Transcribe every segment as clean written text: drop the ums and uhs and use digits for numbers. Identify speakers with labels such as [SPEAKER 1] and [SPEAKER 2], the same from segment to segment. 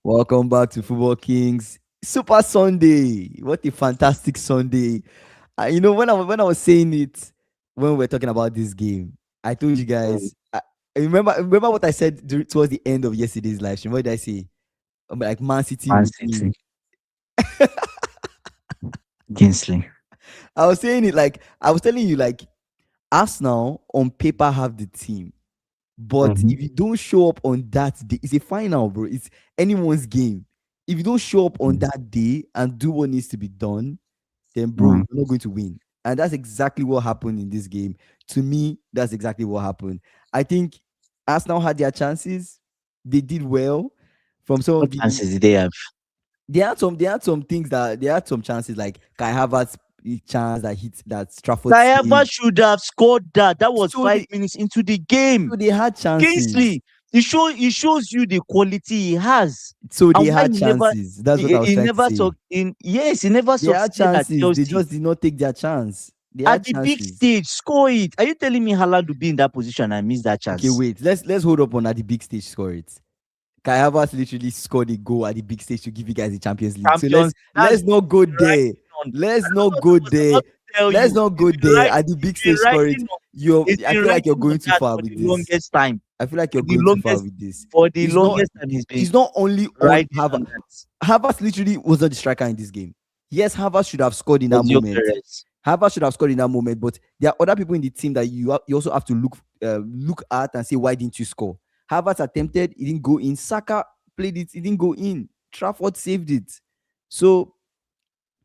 [SPEAKER 1] Welcome back to Football Kings Super Sunday. What a fantastic Sunday! When I was saying it when we were talking about this game, I told you
[SPEAKER 2] Mm.
[SPEAKER 1] guys. I remember what I said towards the end of yesterday's live stream. What did I say? Like Man City
[SPEAKER 2] Man
[SPEAKER 1] would
[SPEAKER 2] City,
[SPEAKER 1] win.
[SPEAKER 2] Kingsley.
[SPEAKER 1] I was saying it like I was telling you like Arsenal on paper have the team. But
[SPEAKER 2] Mm-hmm.
[SPEAKER 1] if you don't show up on that day, it's a final, bro. It's anyone's game. If you don't show up on that day and do what needs to be done, then bro,
[SPEAKER 2] Mm.
[SPEAKER 1] you're not going to win. And that's exactly what happened in this game. To me, that's exactly what happened. I think Arsenal had their chances. They did well from some of
[SPEAKER 2] What
[SPEAKER 1] the
[SPEAKER 2] chances did they have?
[SPEAKER 1] they had some things that they had some chances like Kai Havertz chance that hit that Trafford
[SPEAKER 2] Kayava
[SPEAKER 1] saved.
[SPEAKER 2] should have scored that. That was
[SPEAKER 1] So
[SPEAKER 2] 5 minutes into the game.
[SPEAKER 1] they had chances.
[SPEAKER 2] Kingsley, it shows you the quality he has.
[SPEAKER 1] So they
[SPEAKER 2] And why
[SPEAKER 1] had chances. That's what I was
[SPEAKER 2] he
[SPEAKER 1] trying to
[SPEAKER 2] never
[SPEAKER 1] say.
[SPEAKER 2] he never
[SPEAKER 1] They had
[SPEAKER 2] succeeded at
[SPEAKER 1] chances. They
[SPEAKER 2] Chelsea.
[SPEAKER 1] just did not take their chance. They
[SPEAKER 2] At
[SPEAKER 1] had
[SPEAKER 2] the big
[SPEAKER 1] chances.
[SPEAKER 2] stage, score it. Are you telling me Haaland to be in that position and miss that
[SPEAKER 1] Okay,
[SPEAKER 2] chance?
[SPEAKER 1] wait. Let's hold up on at the big stage score it. Kai Havertz literally scored a goal at the big stage to give you guys the Champions League. So let's
[SPEAKER 2] Champions, that's
[SPEAKER 1] let's not go
[SPEAKER 2] the right
[SPEAKER 1] there.
[SPEAKER 2] on.
[SPEAKER 1] Let's
[SPEAKER 2] And that's
[SPEAKER 1] not
[SPEAKER 2] what I
[SPEAKER 1] go
[SPEAKER 2] was about
[SPEAKER 1] there.
[SPEAKER 2] to tell
[SPEAKER 1] Let's
[SPEAKER 2] you.
[SPEAKER 1] not go there. At the big stage score it.
[SPEAKER 2] It's
[SPEAKER 1] I
[SPEAKER 2] been
[SPEAKER 1] feel like you're
[SPEAKER 2] writing
[SPEAKER 1] going
[SPEAKER 2] on
[SPEAKER 1] too
[SPEAKER 2] that
[SPEAKER 1] far
[SPEAKER 2] for
[SPEAKER 1] with
[SPEAKER 2] the
[SPEAKER 1] this.
[SPEAKER 2] longest time.
[SPEAKER 1] I feel like
[SPEAKER 2] For
[SPEAKER 1] you're
[SPEAKER 2] the
[SPEAKER 1] going too far
[SPEAKER 2] longest
[SPEAKER 1] with this.
[SPEAKER 2] for the
[SPEAKER 1] It's not.
[SPEAKER 2] longest time he's been
[SPEAKER 1] It's not only on
[SPEAKER 2] riding
[SPEAKER 1] Havertz.
[SPEAKER 2] on that.
[SPEAKER 1] Havertz literally was not the striker in this game. Yes, Havertz should have scored in that
[SPEAKER 2] Was your
[SPEAKER 1] moment.
[SPEAKER 2] Perez.
[SPEAKER 1] Havertz should have scored in that moment, but there are other people in the team that you also have to look at and say, why didn't you score? Havertz attempted, it didn't go in. Saka played it, it didn't go in. Trafford saved it. So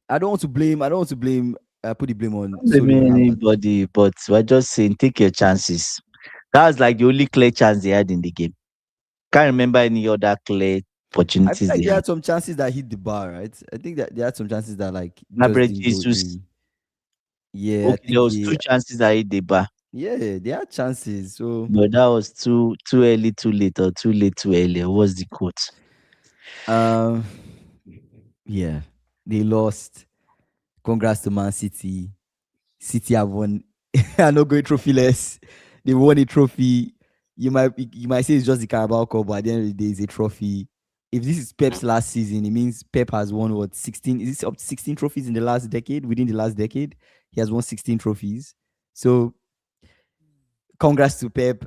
[SPEAKER 1] I don't want to blame. I don't want to blame. Put the blame on
[SPEAKER 2] Don't
[SPEAKER 1] solely
[SPEAKER 2] blame
[SPEAKER 1] on Havertz.
[SPEAKER 2] anybody, but we're just saying take your chances. That was like the only clear chance they had in the game. Can't remember any other clear
[SPEAKER 1] I feel
[SPEAKER 2] opportunities
[SPEAKER 1] like
[SPEAKER 2] they
[SPEAKER 1] they
[SPEAKER 2] had.
[SPEAKER 1] had some chances that hit the bar, right? I think that they had some chances that like just
[SPEAKER 2] Gabriel
[SPEAKER 1] didn't go
[SPEAKER 2] Jesus.
[SPEAKER 1] in. Yeah, I
[SPEAKER 2] Okay, there
[SPEAKER 1] think
[SPEAKER 2] was two chances that hit the bar,
[SPEAKER 1] yeah, they had chances. So
[SPEAKER 2] but that was too early, too late, or too late, too early. What's the quote?
[SPEAKER 1] um yeah, they lost. Congrats to Man City. City have won. I'm not going trophyless. They won a trophy. You might say it's just the Carabao Cup, but at the end of the day, it's a trophy. If this is Pep's last season, it means Pep has won what 16? Is this up to 16 trophies in the last decade? Within the last decade, he has won 16 trophies. So congrats to Pep.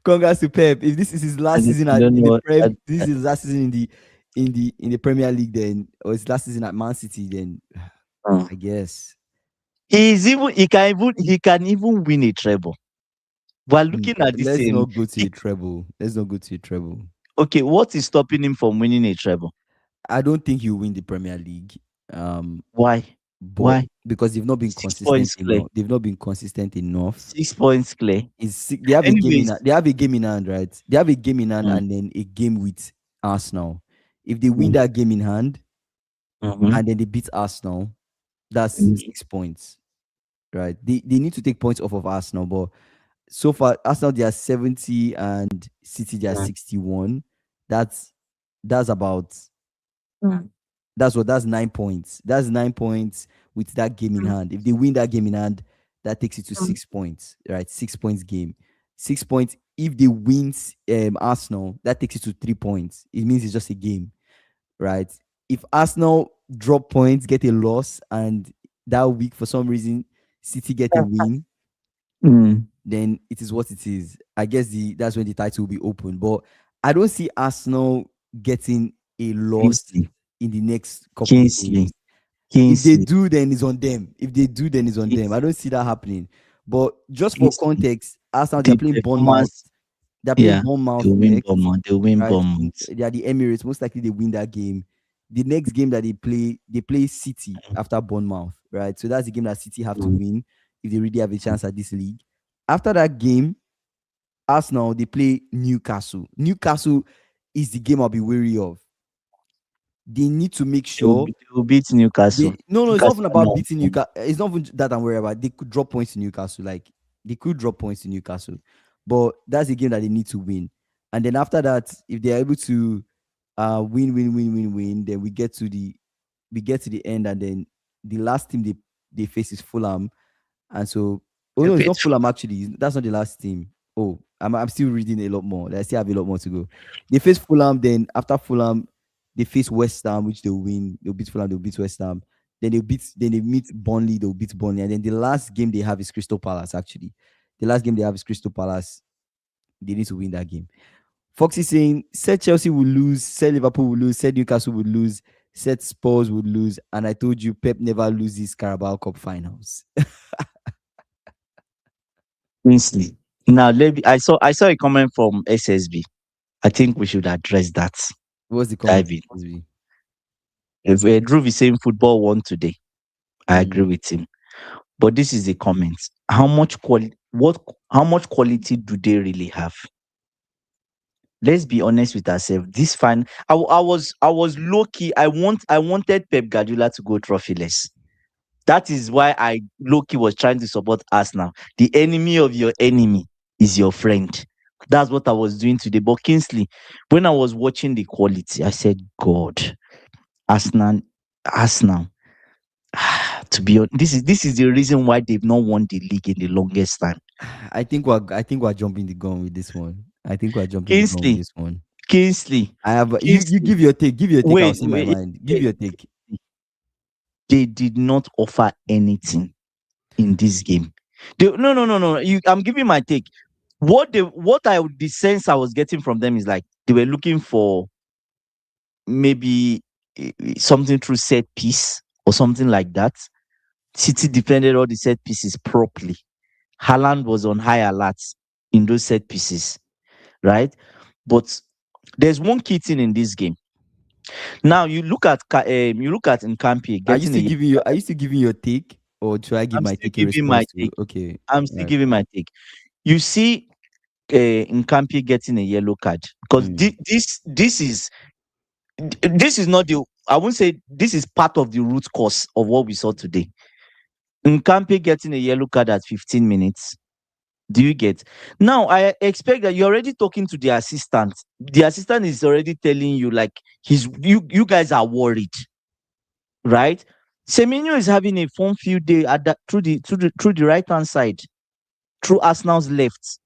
[SPEAKER 1] Congrats to Pep. If this is his
[SPEAKER 2] I
[SPEAKER 1] last
[SPEAKER 2] don't
[SPEAKER 1] season
[SPEAKER 2] I don't
[SPEAKER 1] in the
[SPEAKER 2] know.
[SPEAKER 1] Prem, this is his last season in the Premier League, then, or his last season at Man City, then
[SPEAKER 2] Uh,
[SPEAKER 1] I guess.
[SPEAKER 2] he can even win a treble. We're looking at this
[SPEAKER 1] Let's
[SPEAKER 2] same.
[SPEAKER 1] not go to a treble. Let's not go to a treble.
[SPEAKER 2] Okay, what is stopping him from winning a treble?
[SPEAKER 1] I don't think you win the Premier League. Um,
[SPEAKER 2] Why?
[SPEAKER 1] but
[SPEAKER 2] Why?
[SPEAKER 1] because they've not been
[SPEAKER 2] Six
[SPEAKER 1] consistent
[SPEAKER 2] points clear.
[SPEAKER 1] enough. They've not been consistent enough.
[SPEAKER 2] 6 points clear.
[SPEAKER 1] They have a game in
[SPEAKER 2] Anyways,
[SPEAKER 1] hand. They have a game in hand, right? They have a game in hand
[SPEAKER 2] mm,
[SPEAKER 1] and then a game with Arsenal. If they win
[SPEAKER 2] mm,
[SPEAKER 1] that game in hand
[SPEAKER 2] mhm,
[SPEAKER 1] and then they beat Arsenal, that's
[SPEAKER 2] mm,
[SPEAKER 1] 6 points, right? They need to take points off of Arsenal, but so far Arsenal they are 70 and City they are
[SPEAKER 2] mm,
[SPEAKER 1] 61. That's that's about
[SPEAKER 2] mm,
[SPEAKER 1] that's 9 points. That's 9 points with that game in hand. If they win that game in hand, that takes it to
[SPEAKER 2] mm,
[SPEAKER 1] 6 points, right? 6 points game. 6 points. If they win Arsenal, that takes it to 3 points. It means it's just a game, right? If Arsenal drop points, get a loss, and that week for some reason City get a win,
[SPEAKER 2] mm.
[SPEAKER 1] then it is what it is. I guess that's when the title will be open. But I don't see Arsenal getting a loss
[SPEAKER 2] Kingsley,
[SPEAKER 1] in the next couple of
[SPEAKER 2] Kingsley,
[SPEAKER 1] games. If they
[SPEAKER 2] Kingsley,
[SPEAKER 1] do, then it's on them. If they do, then it's on them. I
[SPEAKER 2] Kingsley,
[SPEAKER 1] don't see that happening. But just for
[SPEAKER 2] Kingsley.
[SPEAKER 1] context, Arsenal they're
[SPEAKER 2] The
[SPEAKER 1] playing Bournemouth.
[SPEAKER 2] performance,
[SPEAKER 1] They're playing
[SPEAKER 2] yeah,
[SPEAKER 1] Bournemouth
[SPEAKER 2] they'll win
[SPEAKER 1] next,
[SPEAKER 2] Bournemouth. They'll win
[SPEAKER 1] right?
[SPEAKER 2] Bournemouth.
[SPEAKER 1] They are the Emirates. Most likely they win that game. The next game that they play City after Bournemouth, right? So that's the game that City have to
[SPEAKER 2] Mm,
[SPEAKER 1] win if they really have a chance at this league. After that game, Arsenal they play Newcastle. Newcastle is the game I'll be wary of. They need to make sure
[SPEAKER 2] they will beat Newcastle.
[SPEAKER 1] no, it's not
[SPEAKER 2] Newcastle
[SPEAKER 1] even
[SPEAKER 2] are
[SPEAKER 1] about
[SPEAKER 2] not
[SPEAKER 1] beating
[SPEAKER 2] home.
[SPEAKER 1] Newcastle. It's not even that I'm worried about. They could drop points to Newcastle. Like they could drop points to Newcastle, but that's a game that they need to win. And then after that, if they're able to win, then we get to the end, and then the last team they face is Fulham, and so oh
[SPEAKER 2] They'll
[SPEAKER 1] no, it's
[SPEAKER 2] beat
[SPEAKER 1] not Fulham actually. That's not the last team. Oh, I'm still reading a lot more. I still have a lot more to go. They face Fulham. Then after Fulham, they face West Ham, which they'll win. They'll beat Fulham. They'll beat West Ham. Then they beat. Then they meet Burnley. They'll beat Burnley. And then the last game they have is Crystal Palace. Actually, the last game they have is Crystal Palace. They need to win that game. Fox is saying, said Chelsea will lose, said Liverpool will lose, said Newcastle would lose, said Spurs would lose, and I told you Pep never loses Carabao Cup finals.
[SPEAKER 2] Instantly. Now I saw a comment from SSB. I think we should address that.
[SPEAKER 1] What's the comment?
[SPEAKER 2] Dive in. If Drew is saying football won today, I agree with him. But this is the comment. How much quality do they really have? Let's be honest with ourselves. This fan, I was low key. I wanted Pep Guardiola to go trophyless. That is why I low key was trying to support Arsenal. The enemy of your enemy is your friend. That's what I was doing today. But Kingsley, when I was watching the quality, I said, God, Arsenal. To be honest, this is the reason why they've not won the league in the longest time.
[SPEAKER 1] I think we're jumping the gun with this one. I think we're jumping the gun with
[SPEAKER 2] Kingsley,
[SPEAKER 1] this one.
[SPEAKER 2] Kingsley,
[SPEAKER 1] I have you
[SPEAKER 2] Kingsley.
[SPEAKER 1] give your take. Give your take. I'll
[SPEAKER 2] Wait,
[SPEAKER 1] say my
[SPEAKER 2] wait.
[SPEAKER 1] mind. Give your take.
[SPEAKER 2] They did not offer anything in this game. No. I'm giving my take. The sense I was getting from them is like they were looking for maybe something through set piece or something like that. City defended all the set pieces properly. Haaland was on high alert in those set pieces, right? But there's one key thing in this game. Now you look at Nkampi
[SPEAKER 1] Are you
[SPEAKER 2] getting
[SPEAKER 1] still
[SPEAKER 2] a.
[SPEAKER 1] giving your take, or should I give
[SPEAKER 2] I'm
[SPEAKER 1] my
[SPEAKER 2] still
[SPEAKER 1] take in
[SPEAKER 2] giving my
[SPEAKER 1] response to?
[SPEAKER 2] take.
[SPEAKER 1] Okay,
[SPEAKER 2] I'm still
[SPEAKER 1] right.
[SPEAKER 2] giving my take. You see, Nkampi getting a yellow card because this is not the. I won't say this is part of the root cause of what we saw today. Nkampi getting a yellow card at 15 minutes. Do you get? Now I expect that you're already talking to the assistant. The assistant is already telling you like you guys are worried, right? Semenyo is having a fun field day at that through the right hand side, through Arsenal's left.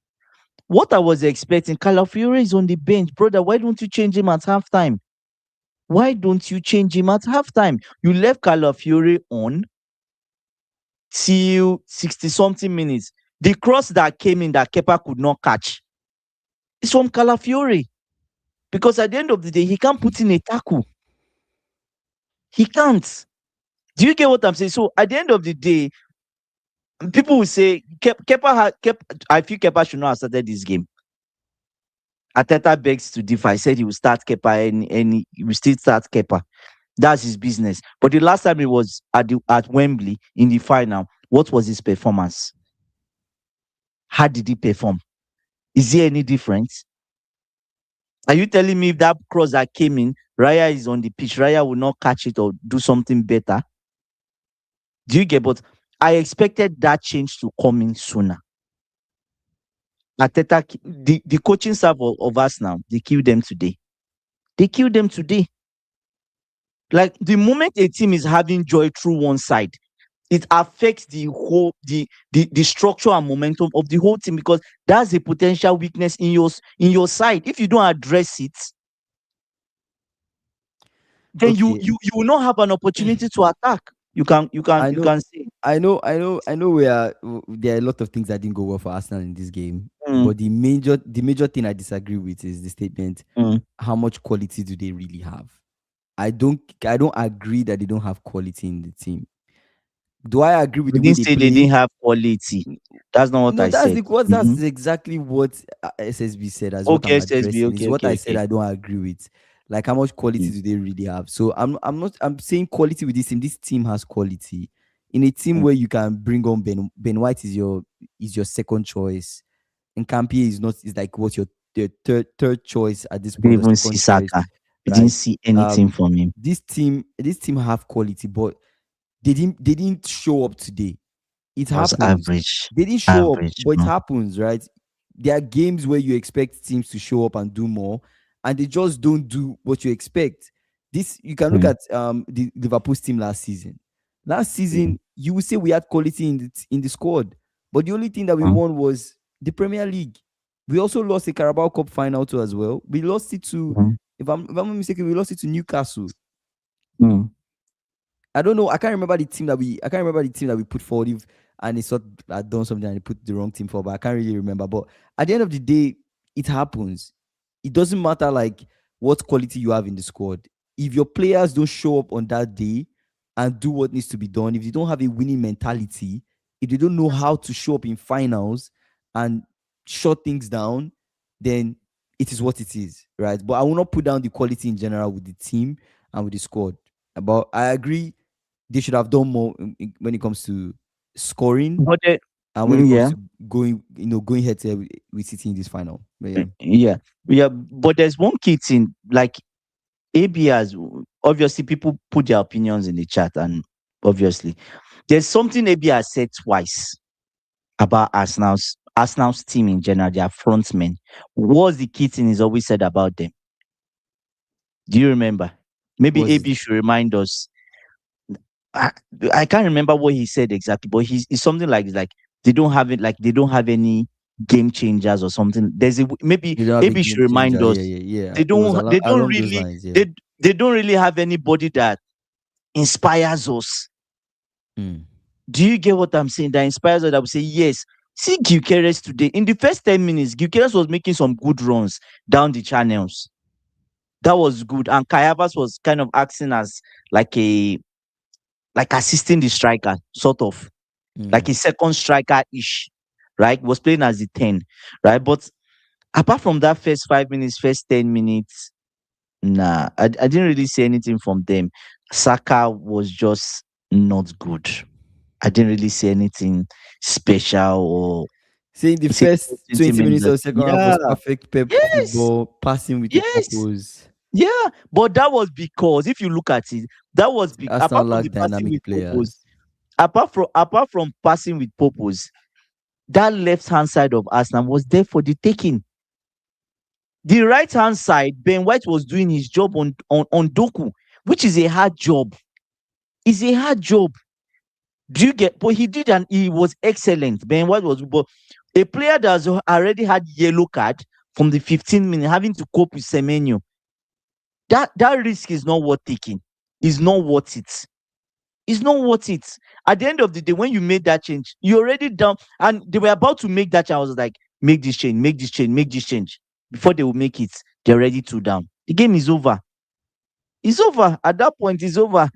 [SPEAKER 2] What I was expecting, Calafiore is on the bench, brother. Why don't you change him at halftime? Why don't you change him at halftime? You left Calafiore on till 60 something minutes. The cross that came in that Kepa could not catch is from Calafiore. Because at the end of the day, he can't put in a tackle. He can't. Do you get what I'm saying? So at the end of the day, people will say I feel Kepa should not have started this game. Ateta begs to differ. I said he will start Kepa and he will still start Kepa. That's his business. But the last time he was at Wembley in the final, what was his performance? How did he perform? Is there any difference? Are you telling me if that cross that came in, Raya is on the pitch, Raya will not catch it or do something better? Do you get? But I expected that change to come in sooner. Ateta, the coaching staff of us now, they killed them today. They killed them today. Like the moment a team is having joy through one side, it affects the whole the structure and momentum of the whole team because that's a potential weakness in your side. If you don't address it, then you
[SPEAKER 1] Okay.
[SPEAKER 2] you you will not have an opportunity to attack. You can
[SPEAKER 1] I know,
[SPEAKER 2] say.
[SPEAKER 1] I know. There are a lot of things that didn't go well for Arsenal in this game,
[SPEAKER 2] Mm,
[SPEAKER 1] but the major thing I disagree with is the statement:
[SPEAKER 2] mm.
[SPEAKER 1] how much quality do they really have? I don't agree that they don't have quality in the team. Do I agree with
[SPEAKER 2] We
[SPEAKER 1] the way
[SPEAKER 2] didn't
[SPEAKER 1] they
[SPEAKER 2] say they didn't
[SPEAKER 1] play?
[SPEAKER 2] have quality. That's not what
[SPEAKER 1] No,
[SPEAKER 2] I said.
[SPEAKER 1] that's exactly what SSB said. As what I'm
[SPEAKER 2] Okay, SSB.
[SPEAKER 1] addressing is
[SPEAKER 2] Okay,
[SPEAKER 1] what
[SPEAKER 2] okay,
[SPEAKER 1] I said.
[SPEAKER 2] okay.
[SPEAKER 1] I don't agree with. Like, how much quality
[SPEAKER 2] Mm,
[SPEAKER 1] do they really have? So I'm not. I'm saying quality with this team. This team has quality. In a team
[SPEAKER 2] mm.
[SPEAKER 1] where you can bring on Ben White is your second choice, and Campie is not. Is like what your third choice at this
[SPEAKER 2] You didn't
[SPEAKER 1] point, or
[SPEAKER 2] even see
[SPEAKER 1] second choice,
[SPEAKER 2] Saka. You didn't
[SPEAKER 1] right?
[SPEAKER 2] see anything
[SPEAKER 1] Um,
[SPEAKER 2] from him.
[SPEAKER 1] this team have quality, but they didn't show up today. It
[SPEAKER 2] Was
[SPEAKER 1] happens.
[SPEAKER 2] average.
[SPEAKER 1] They didn't show up,
[SPEAKER 2] Average,
[SPEAKER 1] but it
[SPEAKER 2] man.
[SPEAKER 1] happens, right? There are games where you expect teams to show up and do more, and they just don't do what you expect. This you can look
[SPEAKER 2] Mm,
[SPEAKER 1] at the Liverpool's team last season. Last
[SPEAKER 2] mm,
[SPEAKER 1] season, you will say we had quality in the squad, but the only thing that we
[SPEAKER 2] mm.
[SPEAKER 1] won was the Premier League. We also lost a Carabao Cup final too as well. We lost it to,
[SPEAKER 2] Mm.
[SPEAKER 1] if I'm not mistaken, we lost it to Newcastle.
[SPEAKER 2] Mm.
[SPEAKER 1] I don't know. I can't remember the team that we put forward. If and it's thought I'd done something and they put the wrong team forward, but I can't really remember. But at the end of the day, it happens. It doesn't matter like what quality you have in the squad. If your players don't show up on that day and do what needs to be done, if they don't have a winning mentality, if they don't know how to show up in finals and shut things down, then it is what it is, right? But I will not put down the quality in general with the team and with the squad. But I agree they should have done more when it comes to scoring
[SPEAKER 2] But
[SPEAKER 1] and when it comes
[SPEAKER 2] yeah,
[SPEAKER 1] to going head to head with City in this final. But yeah,
[SPEAKER 2] yeah, yeah. But there's one key thing. Like AB has obviously people put their opinions in the chat, and obviously there's something AB has said twice about Arsenal's team in general, their frontmen. What's the key thing he's always said about them? Do you remember? Maybe
[SPEAKER 1] was
[SPEAKER 2] AB should remind us. I, I can't remember what he said exactly, but it's something like they don't have it, like they don't have any game changers or something. There's a maybe
[SPEAKER 1] they don't have a
[SPEAKER 2] AB should
[SPEAKER 1] game
[SPEAKER 2] remind
[SPEAKER 1] changer. Yeah,
[SPEAKER 2] us.
[SPEAKER 1] yeah, yeah.
[SPEAKER 2] They
[SPEAKER 1] It was
[SPEAKER 2] don't they don't
[SPEAKER 1] along those
[SPEAKER 2] really
[SPEAKER 1] lines. Yeah.
[SPEAKER 2] they don't really have anybody that inspires us.
[SPEAKER 1] Mm.
[SPEAKER 2] Do you get what I'm saying? That inspires us, that we say, yes. See Gyökeres today. In the first 10 minutes, Gyökeres was making some good runs down the channels. That was good. And Kayavas was kind of acting as like assisting the striker, sort of. Like
[SPEAKER 1] Mm.
[SPEAKER 2] a second striker-ish. Right? Was playing as the 10. Right? But apart from that first 5 minutes, first 10 minutes, nah, I didn't really see anything from them. Saka was just not good. I didn't really see anything special or
[SPEAKER 1] Saying the
[SPEAKER 2] say
[SPEAKER 1] first
[SPEAKER 2] 20
[SPEAKER 1] 20
[SPEAKER 2] minutes.
[SPEAKER 1] minutes of the second half
[SPEAKER 2] Yeah,
[SPEAKER 1] was perfect Pep
[SPEAKER 2] yes,
[SPEAKER 1] football, passing with a
[SPEAKER 2] yes,
[SPEAKER 1] purpose.
[SPEAKER 2] yeah. But that was because if you look at it, that was
[SPEAKER 1] Arsenal
[SPEAKER 2] apart from the
[SPEAKER 1] lack
[SPEAKER 2] passing
[SPEAKER 1] dynamic
[SPEAKER 2] with purpose,
[SPEAKER 1] players.
[SPEAKER 2] apart from passing with purpose, that left hand side of Arsenal was there for the taking. The right hand side, Ben White was doing his job on Doku, which is a hard job. It's a hard job. Do you get? But he did, and he was excellent. Ben White was, but a player that has already had yellow card from the 15 minutes, having to cope with Semenyo, that risk is not worth taking. It's not worth it. It's not worth it. At the end of the day, when you made that change, you already down, and they were about to make that change. I was like, make this change, make this change, make this change. Before they will make it, they're already two down. The game is over. It's over. At that point, it's over.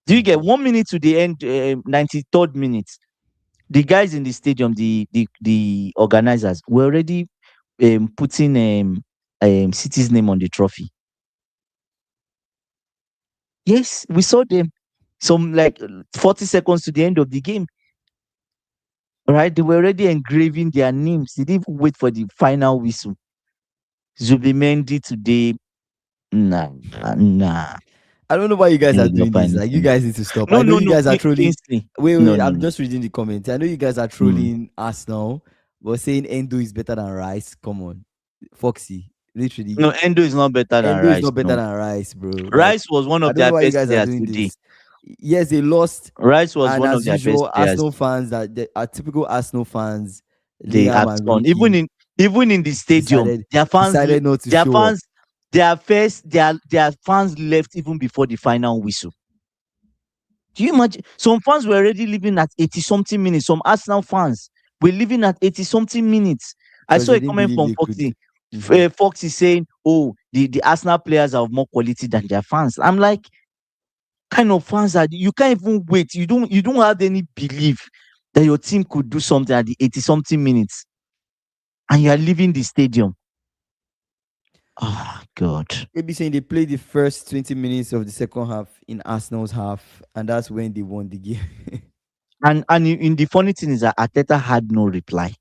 [SPEAKER 2] Do you get 1 minute to the end, 93rd minute? The guys in the stadium, the organizers, were already putting City's name on the trophy. Yes, we saw them. Some like 40 seconds to the end of the game. Right? They were already engraving their names. They didn't even wait for the final whistle. Zubimendi today, nah, nah.
[SPEAKER 1] I don't know why you guys
[SPEAKER 2] He
[SPEAKER 1] are
[SPEAKER 2] did not
[SPEAKER 1] doing
[SPEAKER 2] find
[SPEAKER 1] this. Like, you
[SPEAKER 2] anything.
[SPEAKER 1] guys need to stop.
[SPEAKER 2] No,
[SPEAKER 1] I know
[SPEAKER 2] no,
[SPEAKER 1] you
[SPEAKER 2] no.
[SPEAKER 1] guys are trolling.
[SPEAKER 2] Kingsley.
[SPEAKER 1] Wait,
[SPEAKER 2] No,
[SPEAKER 1] wait,
[SPEAKER 2] no,
[SPEAKER 1] I'm
[SPEAKER 2] no.
[SPEAKER 1] just reading the comments. I know you guys are
[SPEAKER 2] Mm.
[SPEAKER 1] trolling Arsenal, but saying Endo is better than Rice. Come on. Foxy. Literally.
[SPEAKER 2] No, Endo is not better than
[SPEAKER 1] Endo is
[SPEAKER 2] Rice.
[SPEAKER 1] not better
[SPEAKER 2] No.
[SPEAKER 1] than Rice, bro. Like,
[SPEAKER 2] Rice was one
[SPEAKER 1] I
[SPEAKER 2] of
[SPEAKER 1] don't know
[SPEAKER 2] their
[SPEAKER 1] why you
[SPEAKER 2] best
[SPEAKER 1] guys are
[SPEAKER 2] players
[SPEAKER 1] doing
[SPEAKER 2] today.
[SPEAKER 1] this. Yes, they lost.
[SPEAKER 2] Rice was
[SPEAKER 1] And
[SPEAKER 2] one of
[SPEAKER 1] as
[SPEAKER 2] their best
[SPEAKER 1] usual,
[SPEAKER 2] players.
[SPEAKER 1] Arsenal fans that they are typical Arsenal fans,
[SPEAKER 2] They
[SPEAKER 1] Liam
[SPEAKER 2] act
[SPEAKER 1] and
[SPEAKER 2] on
[SPEAKER 1] Ricky
[SPEAKER 2] even in the stadium,
[SPEAKER 1] decided
[SPEAKER 2] their fans,
[SPEAKER 1] decided not to
[SPEAKER 2] their
[SPEAKER 1] show up.
[SPEAKER 2] fans, their fans left even before the final whistle. Do you imagine? Some fans were already leaving at 80 something minutes. Some Arsenal fans were leaving at 80 something minutes. I
[SPEAKER 1] Because
[SPEAKER 2] saw
[SPEAKER 1] they
[SPEAKER 2] a
[SPEAKER 1] didn't
[SPEAKER 2] comment
[SPEAKER 1] believe
[SPEAKER 2] from
[SPEAKER 1] they could.
[SPEAKER 2] Foxy.
[SPEAKER 1] Mhm.
[SPEAKER 2] Fox is saying, "Oh, the Arsenal players have more quality than their fans." I'm like, kind of fans that you can't even wait. You don't have any belief that your team could do something at the 80 something minutes, and you are leaving the stadium. Oh God.
[SPEAKER 1] They be saying they played the first 20 minutes of the second half in Arsenal's half, and that's when they won the game.
[SPEAKER 2] And in the funny thing is that Ateta had no reply.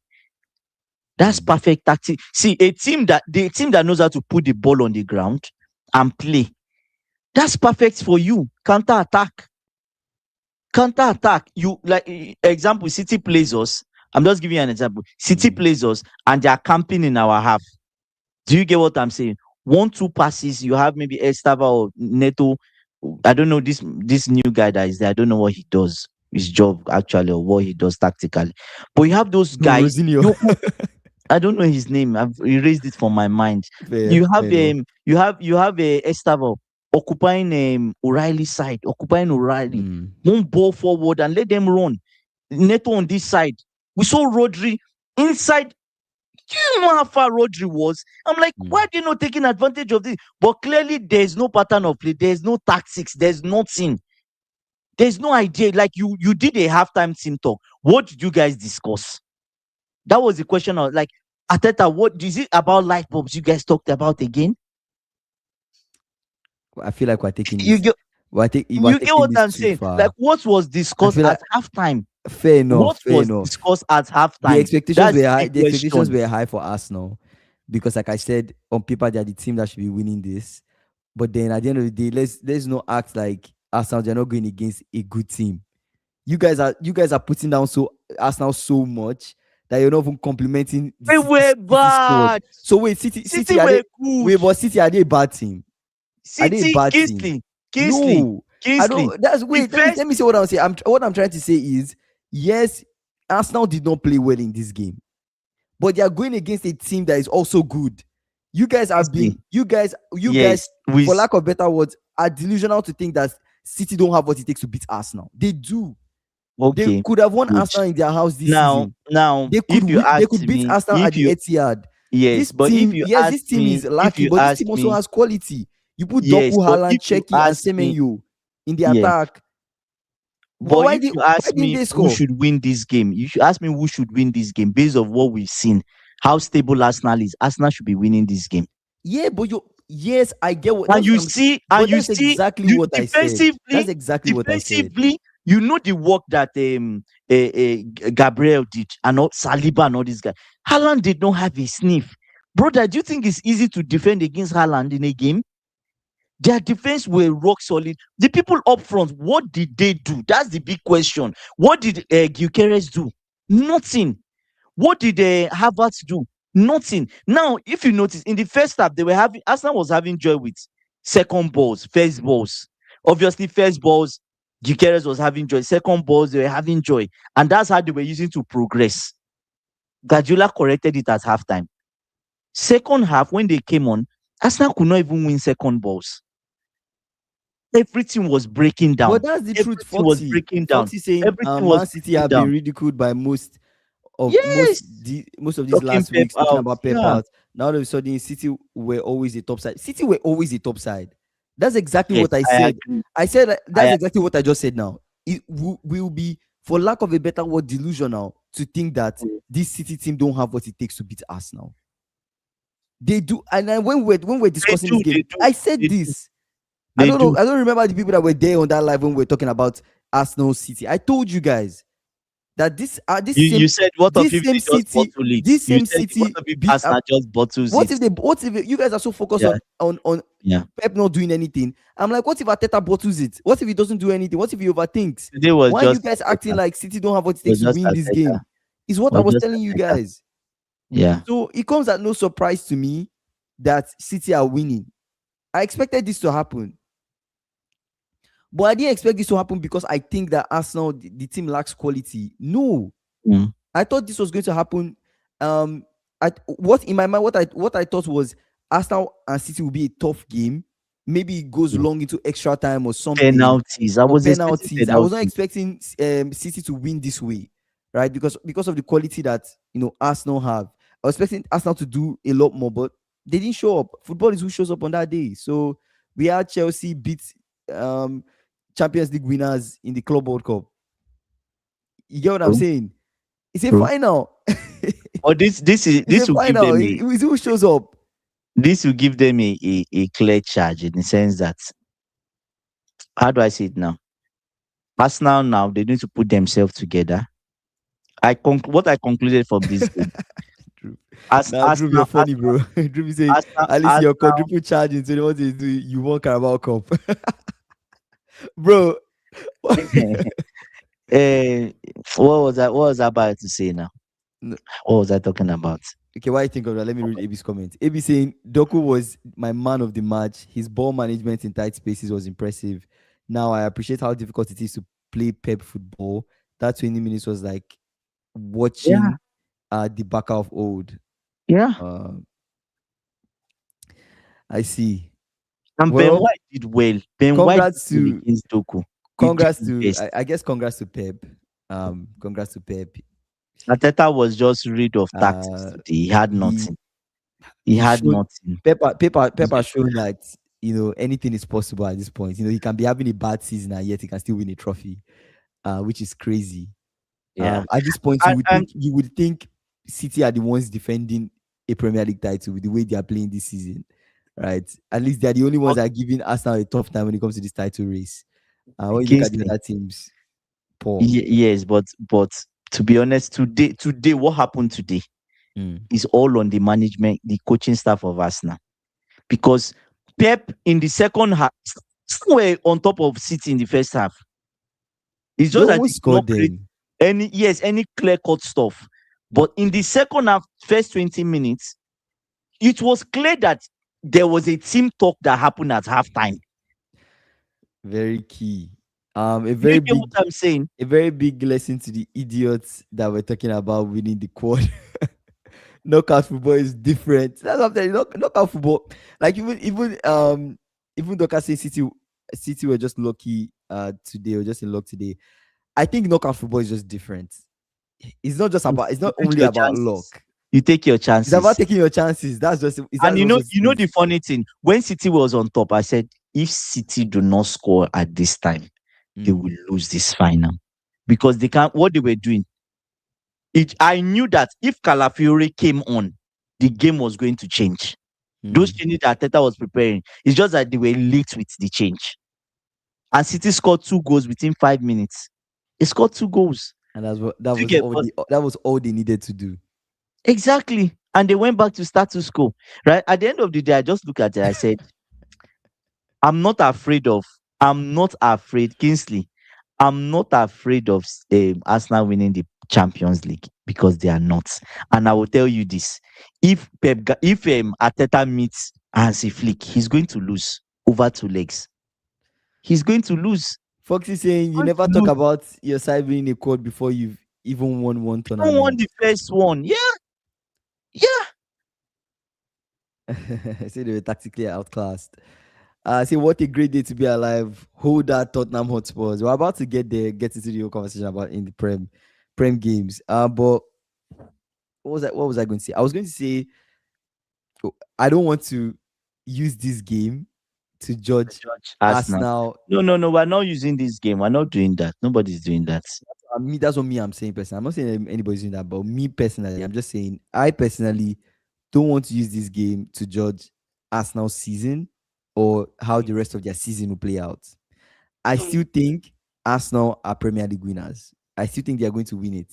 [SPEAKER 2] That's
[SPEAKER 1] Mm.
[SPEAKER 2] perfect tactic. See, the team that knows how to put the ball on the ground and play. That's perfect for you. Counter attack. Counter attack. You like example, City plays us. I'm just giving you an example. City
[SPEAKER 1] Mm.
[SPEAKER 2] plays us and they are camping in our half. Do you get what I'm saying? 1-2 passes, you have maybe Estava or Neto. I don't know this new guy that is there. I don't know what he does, his job actually, or what he does tactically. But you have those guys.
[SPEAKER 1] Rosinho.
[SPEAKER 2] I don't know his name. I've erased it from my mind.
[SPEAKER 1] Fair, fair enough.
[SPEAKER 2] You have a Estavo occupying O'Reilly's side, occupying O'Reilly.
[SPEAKER 1] Mm,
[SPEAKER 2] One ball forward and let them run. Neto on this side. We saw Rodri inside. Do you know how far Rodri was? I'm like, why
[SPEAKER 1] mm.
[SPEAKER 2] are they not taking advantage of this? But clearly, there's no pattern of play. There's no tactics. There's nothing. There's no idea. Like you did a halftime team talk. What did you guys discuss? That was the question. I was like, Ateta, what is it about light bulbs you guys talked about again?
[SPEAKER 1] I feel like we're taking
[SPEAKER 2] You
[SPEAKER 1] this.
[SPEAKER 2] get
[SPEAKER 1] We're
[SPEAKER 2] you get
[SPEAKER 1] taking
[SPEAKER 2] what
[SPEAKER 1] this
[SPEAKER 2] I'm
[SPEAKER 1] too
[SPEAKER 2] saying? Like,
[SPEAKER 1] far.
[SPEAKER 2] what was
[SPEAKER 1] I
[SPEAKER 2] discussed
[SPEAKER 1] feel
[SPEAKER 2] at
[SPEAKER 1] like
[SPEAKER 2] halftime?
[SPEAKER 1] fair enough,
[SPEAKER 2] What
[SPEAKER 1] fair
[SPEAKER 2] was
[SPEAKER 1] enough.
[SPEAKER 2] discussed at
[SPEAKER 1] The
[SPEAKER 2] halftime?
[SPEAKER 1] expectations
[SPEAKER 2] That's
[SPEAKER 1] were high.
[SPEAKER 2] the
[SPEAKER 1] The expectations
[SPEAKER 2] question.
[SPEAKER 1] were high for Arsenal because, like I said, on paper they are the team that should be winning this. But then at the end of the day, let's not act like Arsenal. They're not going against a good team. You guys are putting down Arsenal so much that you're not even complimenting the
[SPEAKER 2] They were
[SPEAKER 1] City squad.
[SPEAKER 2] bad.
[SPEAKER 1] So wait, City,
[SPEAKER 2] City
[SPEAKER 1] City are they?
[SPEAKER 2] were good.
[SPEAKER 1] Wait, but City are they a bad team? Are they a
[SPEAKER 2] City,
[SPEAKER 1] bad team?
[SPEAKER 2] Kingsley,
[SPEAKER 1] No, I
[SPEAKER 2] Kingsley.
[SPEAKER 1] don't. That's
[SPEAKER 2] The
[SPEAKER 1] wait.
[SPEAKER 2] first
[SPEAKER 1] Let me say what I'm saying. What I'm trying to say is yes, Arsenal did not play well in this game, but they are going against a team that is also good. You guys have
[SPEAKER 2] Kingsley.
[SPEAKER 1] been. You guys,
[SPEAKER 2] Yes, we
[SPEAKER 1] for lack of better words, are delusional to think that City don't have what it takes to beat Arsenal. They do. They
[SPEAKER 2] okay.
[SPEAKER 1] could have won
[SPEAKER 2] Good.
[SPEAKER 1] Arsenal in their house this
[SPEAKER 2] Now,
[SPEAKER 1] season.
[SPEAKER 2] now,
[SPEAKER 1] They could
[SPEAKER 2] if you
[SPEAKER 1] win, they
[SPEAKER 2] ask
[SPEAKER 1] could beat
[SPEAKER 2] me,
[SPEAKER 1] Arsenal at the Etihad.
[SPEAKER 2] yes,
[SPEAKER 1] This
[SPEAKER 2] but if
[SPEAKER 1] team,
[SPEAKER 2] you
[SPEAKER 1] yes,
[SPEAKER 2] ask
[SPEAKER 1] this team
[SPEAKER 2] me,
[SPEAKER 1] is lacking, but this team also has quality. You put
[SPEAKER 2] yes,
[SPEAKER 1] Doku,
[SPEAKER 2] but
[SPEAKER 1] Haaland,
[SPEAKER 2] if you
[SPEAKER 1] Cheki, and
[SPEAKER 2] ask me,
[SPEAKER 1] Semenyo in the
[SPEAKER 2] yeah,
[SPEAKER 1] attack.
[SPEAKER 2] but
[SPEAKER 1] Why
[SPEAKER 2] if
[SPEAKER 1] did
[SPEAKER 2] you
[SPEAKER 1] why
[SPEAKER 2] ask
[SPEAKER 1] didn't
[SPEAKER 2] me
[SPEAKER 1] they
[SPEAKER 2] who
[SPEAKER 1] score?
[SPEAKER 2] should win this game, you should ask me who should win this game based on what we've seen. How stable Arsenal is. Arsenal should be winning this game.
[SPEAKER 1] Yeah, but yes, I get what
[SPEAKER 2] And
[SPEAKER 1] that's
[SPEAKER 2] you
[SPEAKER 1] what I'm
[SPEAKER 2] see,
[SPEAKER 1] but that's exactly
[SPEAKER 2] you
[SPEAKER 1] what I said. That's exactly what I said.
[SPEAKER 2] defensively, you know the work that Gabriel did and all Saliba and all these guys. Haaland did not have a sniff. Brother, do you think it's easy to defend against Haaland in a game? Their defense were rock solid. The people up front, what did they do? That's the big question. What did Gyökeres do? Nothing. What did Havertz do? Nothing. Now, if you notice, in the first half, they were having Arsenal was having joy with second balls, first balls. Obviously, first balls, Gyökeres was having joy. Second balls, they were having joy, and that's how they were using to progress. Guardiola corrected it at halftime. Second half, when they came on, Arsenal could not even win second balls. Everything was breaking
[SPEAKER 1] But
[SPEAKER 2] down.
[SPEAKER 1] that's the truth,
[SPEAKER 2] Everything was
[SPEAKER 1] Foxy.
[SPEAKER 2] breaking down.
[SPEAKER 1] Foxy saying
[SPEAKER 2] Everything was
[SPEAKER 1] Man City
[SPEAKER 2] breaking
[SPEAKER 1] have been
[SPEAKER 2] down.
[SPEAKER 1] ridiculed by
[SPEAKER 2] Yes,
[SPEAKER 1] most of these
[SPEAKER 2] talking
[SPEAKER 1] last
[SPEAKER 2] Pep
[SPEAKER 1] weeks talking
[SPEAKER 2] out.
[SPEAKER 1] about Pep
[SPEAKER 2] Yeah,
[SPEAKER 1] out. Now all of a sudden City were always the top side. City were always the top side. That's exactly
[SPEAKER 2] yes,
[SPEAKER 1] what I
[SPEAKER 2] I
[SPEAKER 1] said.
[SPEAKER 2] agree.
[SPEAKER 1] I said
[SPEAKER 2] I
[SPEAKER 1] that's exactly what I just said now. It will be, for lack of a better word, delusional to think that
[SPEAKER 2] agree.
[SPEAKER 1] this City team don't have what it takes to beat Arsenal. They do. And then when we're
[SPEAKER 2] They
[SPEAKER 1] discussing this
[SPEAKER 2] do, they
[SPEAKER 1] game,
[SPEAKER 2] do,
[SPEAKER 1] I said
[SPEAKER 2] they do,
[SPEAKER 1] this. I
[SPEAKER 2] they
[SPEAKER 1] don't know.
[SPEAKER 2] do.
[SPEAKER 1] I don't remember the people that were there on that live when we were talking about Arsenal City. I told you guys that
[SPEAKER 2] You said what of
[SPEAKER 1] this
[SPEAKER 2] if
[SPEAKER 1] same
[SPEAKER 2] they just
[SPEAKER 1] City
[SPEAKER 2] bottle it?
[SPEAKER 1] this
[SPEAKER 2] You
[SPEAKER 1] same
[SPEAKER 2] said what
[SPEAKER 1] City
[SPEAKER 2] of if
[SPEAKER 1] beat
[SPEAKER 2] Arsenal just bottles it?
[SPEAKER 1] what if you guys are so focused
[SPEAKER 2] Yeah,
[SPEAKER 1] on
[SPEAKER 2] yeah.
[SPEAKER 1] Pep not doing anything? I'm like, what if Arteta bottles it? What if he doesn't do anything? What if he overthinks?
[SPEAKER 2] Today was
[SPEAKER 1] Why are you
[SPEAKER 2] just
[SPEAKER 1] guys acting
[SPEAKER 2] Arteta.
[SPEAKER 1] like City don't have what it
[SPEAKER 2] Was
[SPEAKER 1] takes to
[SPEAKER 2] just
[SPEAKER 1] win this
[SPEAKER 2] Arteta.
[SPEAKER 1] game? Is what I
[SPEAKER 2] Was
[SPEAKER 1] was
[SPEAKER 2] just
[SPEAKER 1] telling you
[SPEAKER 2] Arteta.
[SPEAKER 1] guys.
[SPEAKER 2] Yeah.
[SPEAKER 1] So it comes at no surprise to me that City are winning. I expected this to happen. But I didn't expect this to happen because I think that Arsenal, the team lacks quality. No,
[SPEAKER 2] Mm.
[SPEAKER 1] I thought this was going to happen. What in my mind, what I thought was Arsenal and City will be a tough game. Maybe it goes
[SPEAKER 2] Mm.
[SPEAKER 1] long into extra time or something,
[SPEAKER 2] Penalties. I
[SPEAKER 1] or
[SPEAKER 2] was expecting
[SPEAKER 1] penalties. I was not
[SPEAKER 2] penalties.
[SPEAKER 1] expecting City to win this way, right? Because of the quality that Arsenal have. I was expecting Arsenal to do a lot more, but they didn't show up. Football is who shows up on that day. So we had Chelsea beat um, Champions League winners in the Club World Cup. You get what I'm
[SPEAKER 2] True,
[SPEAKER 1] saying? It's a
[SPEAKER 2] true.
[SPEAKER 1] final.
[SPEAKER 2] But
[SPEAKER 1] It's a
[SPEAKER 2] this will give
[SPEAKER 1] final.
[SPEAKER 2] them
[SPEAKER 1] It's who shows up.
[SPEAKER 2] a clear charge in the sense that, how do I say it now? Arsenal now they need to put themselves together. What I concluded from this game.
[SPEAKER 1] Drew.
[SPEAKER 2] As
[SPEAKER 1] Now, Drew, you're
[SPEAKER 2] Arsenal,
[SPEAKER 1] funny, bro. Drew is saying, at least you're
[SPEAKER 2] Arsenal,
[SPEAKER 1] quadruple charging. So what they do, you won Carabao Cup. Bro.
[SPEAKER 2] eh, what was I about to say now?
[SPEAKER 1] No,
[SPEAKER 2] What was I talking about?
[SPEAKER 1] okay, what do you think of that? Let me read AB's comment. AB saying, Doku was my man of the match. His ball management in tight spaces was impressive. Now, I appreciate how difficult it is to play Pep football. That 20 minutes was like
[SPEAKER 2] Yeah.
[SPEAKER 1] watching the back of old.
[SPEAKER 2] Yeah.
[SPEAKER 1] Um, I see.
[SPEAKER 2] And Ben
[SPEAKER 1] Well,
[SPEAKER 2] White did well. Ben White did
[SPEAKER 1] congrats
[SPEAKER 2] well
[SPEAKER 1] to
[SPEAKER 2] against Doku. He did his best.
[SPEAKER 1] I guess congrats to Pep. Congrats to Pep.
[SPEAKER 2] Ateta was just rid of tactics
[SPEAKER 1] Uh,
[SPEAKER 2] today. He had
[SPEAKER 1] he
[SPEAKER 2] nothing. He
[SPEAKER 1] he
[SPEAKER 2] had
[SPEAKER 1] showed
[SPEAKER 2] nothing.
[SPEAKER 1] Pep has shown that anything is possible at this point. He can be having a bad season and yet he can still win a trophy, which is crazy.
[SPEAKER 2] Yeah.
[SPEAKER 1] At this point,
[SPEAKER 2] And
[SPEAKER 1] you would think City are the ones defending a Premier League title with the way they are playing this season, right? At least they are the only ones that are giving Arsenal a tough time when it comes to this title race. When you look at the
[SPEAKER 2] Kingsley,
[SPEAKER 1] other teams, poor.
[SPEAKER 2] yes, but to be honest, today, what happened today
[SPEAKER 1] Mm.
[SPEAKER 2] is all on the management, the coaching staff of Arsenal. Because Pep in the second half, somewhere on top of City in the first half. It's
[SPEAKER 1] They
[SPEAKER 2] just that he
[SPEAKER 1] almost
[SPEAKER 2] could not
[SPEAKER 1] scored
[SPEAKER 2] create
[SPEAKER 1] them.
[SPEAKER 2] any clear cut stuff. But in the second half, first 20 minutes, it was clear that there was a team talk that happened at halftime.
[SPEAKER 1] Very key.
[SPEAKER 2] Do you get what I'm saying?
[SPEAKER 1] A very big lesson to the idiots that were talking about winning the quad. Knockout football is different. That's what I'm telling you. Knockout football, like even though say City were just lucky today or just in luck today. I think knockout football is just different. It's
[SPEAKER 2] You
[SPEAKER 1] not
[SPEAKER 2] take
[SPEAKER 1] only
[SPEAKER 2] your
[SPEAKER 1] about
[SPEAKER 2] chances.
[SPEAKER 1] luck.
[SPEAKER 2] You take your
[SPEAKER 1] It's about
[SPEAKER 2] chances.
[SPEAKER 1] taking your chances.
[SPEAKER 2] And
[SPEAKER 1] That's just
[SPEAKER 2] you know
[SPEAKER 1] it
[SPEAKER 2] the
[SPEAKER 1] is.
[SPEAKER 2] funny thing, when City was on top, I said, if City do not score at this time, they
[SPEAKER 1] Mm,
[SPEAKER 2] will lose this final. Because they can't what they were doing. I knew that if Calafiori came on, the game was going to change. Those
[SPEAKER 1] mm.
[SPEAKER 2] changes that Teta was preparing, it's just that they were late with the change. And City scored 2 goals within 5 minutes. They scored 2 goals.
[SPEAKER 1] And
[SPEAKER 2] Do you get what?
[SPEAKER 1] that was all they needed to do.
[SPEAKER 2] Exactly. And they went back to status quo. Right? At the end of the day, I just look at it. I said, I'm not afraid, Kingsley. I'm not afraid of Arsenal winning the Champions League because they are not. And I will tell you this: if Arteta meets Hansi Flick, he's going to lose over 2 legs. He's going to lose.
[SPEAKER 1] Foxy saying you
[SPEAKER 2] Going
[SPEAKER 1] never
[SPEAKER 2] to
[SPEAKER 1] talk
[SPEAKER 2] lose.
[SPEAKER 1] about your side winning a quad before you've even won one
[SPEAKER 2] He don't won
[SPEAKER 1] tournament.
[SPEAKER 2] the first one. Yeah, yeah.
[SPEAKER 1] Say they were tactically outclassed. Say what a great day to be alive. Hold that Tottenham Hotspurs. We're about to get there, get into the whole conversation about in the Prem games. But what was I going to say? I was going to say I don't want to use this game to judge
[SPEAKER 2] Judge Arsenal.
[SPEAKER 1] Arsenal.
[SPEAKER 2] No. We're not using this game. We're not doing that. Nobody's doing that.
[SPEAKER 1] That's what me I'm saying personally. I'm not saying anybody's doing that, but me personally, I'm just saying I personally don't want to use this game to judge Arsenal's season or how the rest of their season will play out. I still think Arsenal are Premier League winners. I still think they are going to win it.